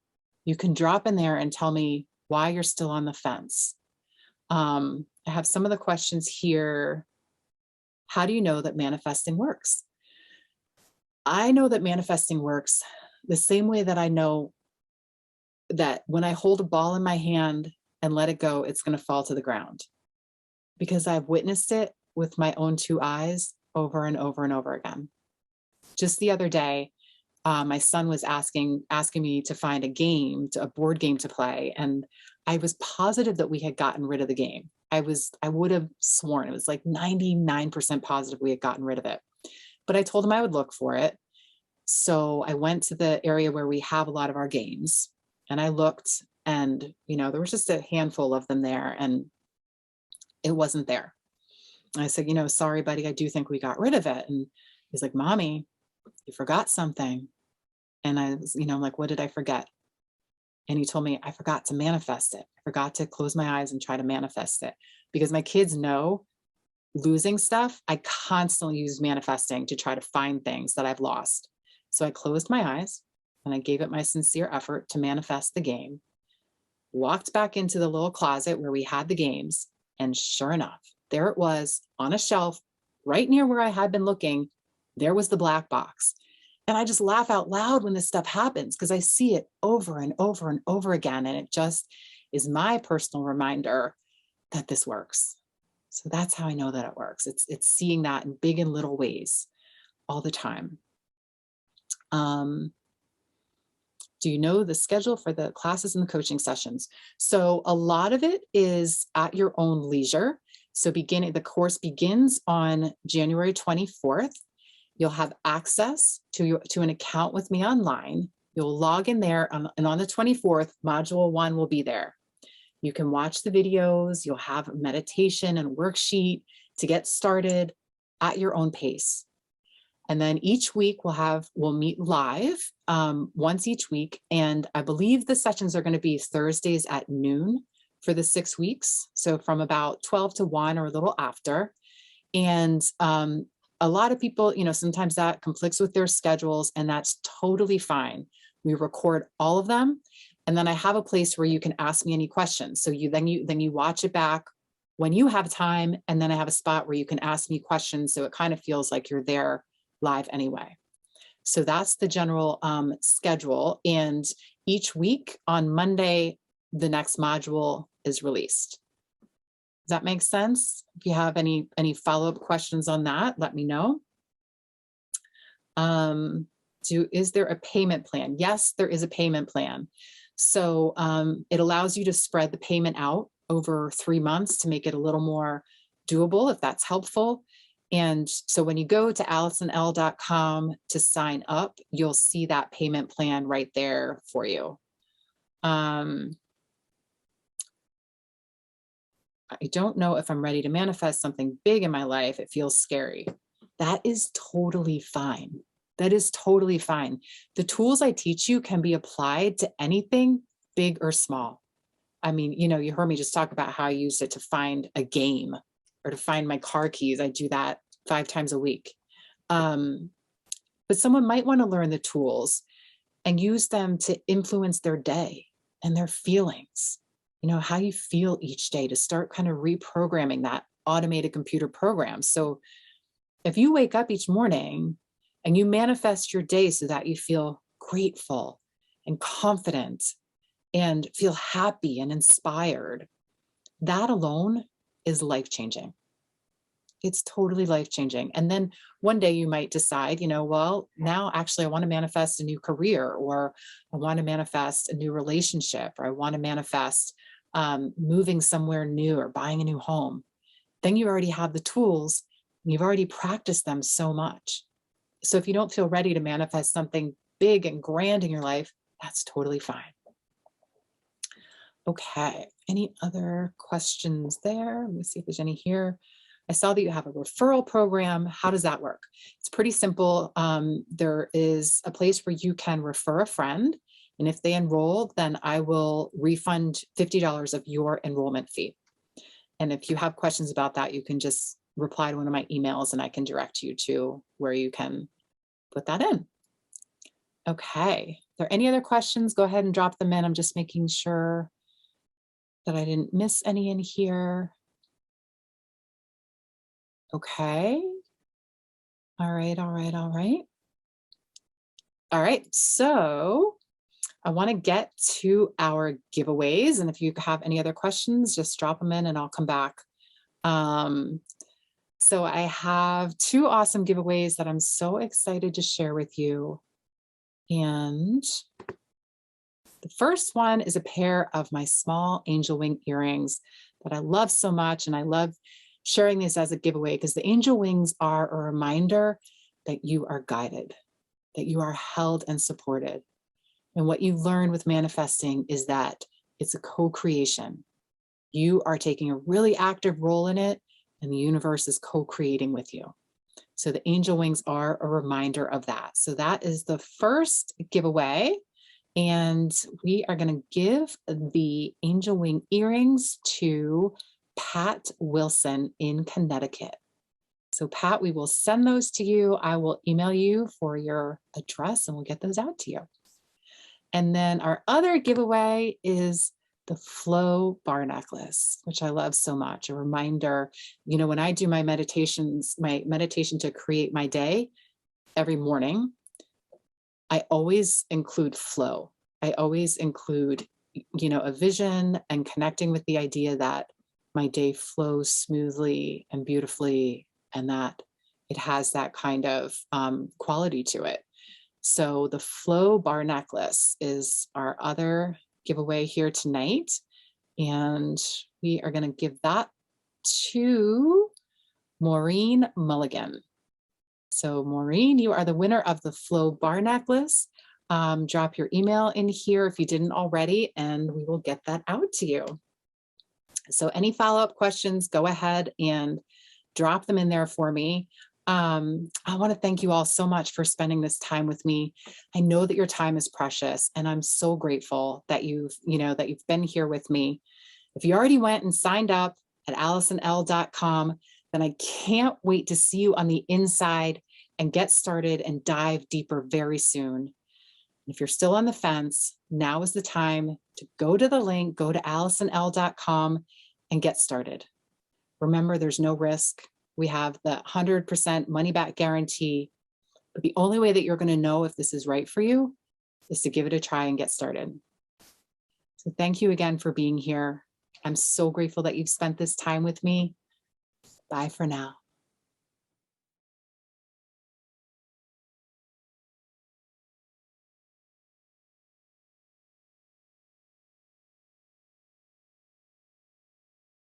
you can drop in there and tell me why you're still on the fence. I have some of the questions here. How do you know that manifesting works? I know that manifesting works the same way that I know that when I hold a ball in my hand and let it go, it's going to fall to the ground, because I've witnessed it with my own two eyes over and over and over again. Just the other day, my son was asking me to find a board game to play. And I was positive that we had gotten rid of the game. I would have sworn it was like 99% positive we had gotten rid of it. But I told him I would look for it. So I went to the area where we have a lot of our games and I looked and, there was just a handful of them there and it wasn't there. And I said, sorry, buddy, I do think we got rid of it. And he's like, Mommy, you forgot something. And I was, I'm like, what did I forget? And he told me, I forgot to manifest it. I forgot to close my eyes and try to manifest it, because my kids know losing stuff. I constantly use manifesting to try to find things that I've lost. So I closed my eyes and I gave it my sincere effort to manifest the game, walked back into the little closet where we had the games. And sure enough, there it was on a shelf right near where I had been looking. There was the black box. And I just laugh out loud when this stuff happens because I see it over and over and over again. And it just is my personal reminder that this works. So that's how I know that it works. It's seeing that in big and little ways all the time. Do you know the schedule for the classes and the coaching sessions? So a lot of it is at your own leisure. So the course begins on January 24th. You'll have access to an account with me online. You'll log in there and on the 24th, module 1 will be there. You can watch the videos. You'll have a meditation and worksheet to get started at your own pace. And then each week we'll meet live once each week. And I believe the sessions are going to be Thursdays at noon for the 6 weeks. So from about 12 to 1 or a little after. And a lot of people, sometimes that conflicts with their schedules, and that's totally fine. We record all of them. And then I have a place where you can ask me any questions. So then you watch it back when you have time. And then I have a spot where you can ask me questions. So it kind of feels like you're there live anyway. So that's the general schedule. And each week on Monday, the next module is released. Does that make sense? If you have any follow-up questions on that, let me know. Is there a payment plan? Yes, there is a payment plan. So it allows you to spread the payment out over 3 months to make it a little more doable, if that's helpful. And so when you go to AllisonL.com to sign up, you'll see that payment plan right there for you. I don't know if I'm ready to manifest something big in my life. It feels scary. That is totally fine. That is totally fine. The tools I teach you can be applied to anything big or small. I mean, you heard me just talk about how I used it to find a game or to find my car keys. I do that 5 times a week. But someone might want to learn the tools and use them to influence their day and their feelings, how you feel each day, to start kind of reprogramming that automated computer program. So if you wake up each morning and you manifest your day so that you feel grateful and confident and feel happy and inspired, that alone is life-changing. It's totally life-changing. And then one day you might decide, well, now actually I want to manifest a new career, or I want to manifest a new relationship, or I want to manifest moving somewhere new or buying a new home. Then you already have the tools and you've already practiced them so much. So if you don't feel ready to manifest something big and grand in your life, that's totally fine. Okay, any other questions there? Let me see if there's any here. I saw that you have a referral program. How does that work? It's pretty simple. There is a place where you can refer a friend, and if they enroll, then I will refund $50 of your enrollment fee. And if you have questions about that, you can just reply to one of my emails and I can direct you to where you can put that in. Okay, are there any other questions? Go ahead and drop them in. I'm just making sure that I didn't miss any in here. Okay. All right. So I want to get to our giveaways. And if you have any other questions, just drop them in and I'll come back. So I have 2 awesome giveaways that I'm so excited to share with you. And the first one is a pair of my small angel wing earrings that I love so much. And I love sharing this as a giveaway because the angel wings are a reminder that you are guided, that you are held and supported. And what you learn with manifesting is that it's a co-creation. You are taking a really active role in it, and the universe is co-creating with you. So the angel wings are a reminder of that. So that is the first giveaway. And we are going to give the angel wing earrings to Pat Wilson in Connecticut. So Pat, we will send those to you. I will email you for your address and we'll get those out to you. And then our other giveaway is the flow bar necklace, which I love so much. A reminder, when I do my meditation to create my day every morning, I always include flow. I always include, a vision and connecting with the idea that my day flows smoothly and beautifully, and that it has that kind of quality to it. So the flow bar necklace is our other giveaway here tonight. And we are going to give that to Maureen Mulligan. So Maureen, you are the winner of the flow bar necklace. Drop your email in here if you didn't already, and we will get that out to you. So any follow-up questions, go ahead and drop them in there for me. I want to thank you all so much for spending this time with me. I know that your time is precious, and I'm so grateful that you've been here with me. If you already went and signed up at AllisonL.com, then I can't wait to see you on the inside and get started and dive deeper very soon. If you're still on the fence, now is the time to go to the link, go to AllisonL.com and get started. Remember, there's no risk. We have the 100% money back guarantee, but the only way that you're going to know if this is right for you is to give it a try and get started. So thank you again for being here. I'm so grateful that you've spent this time with me. Bye for now.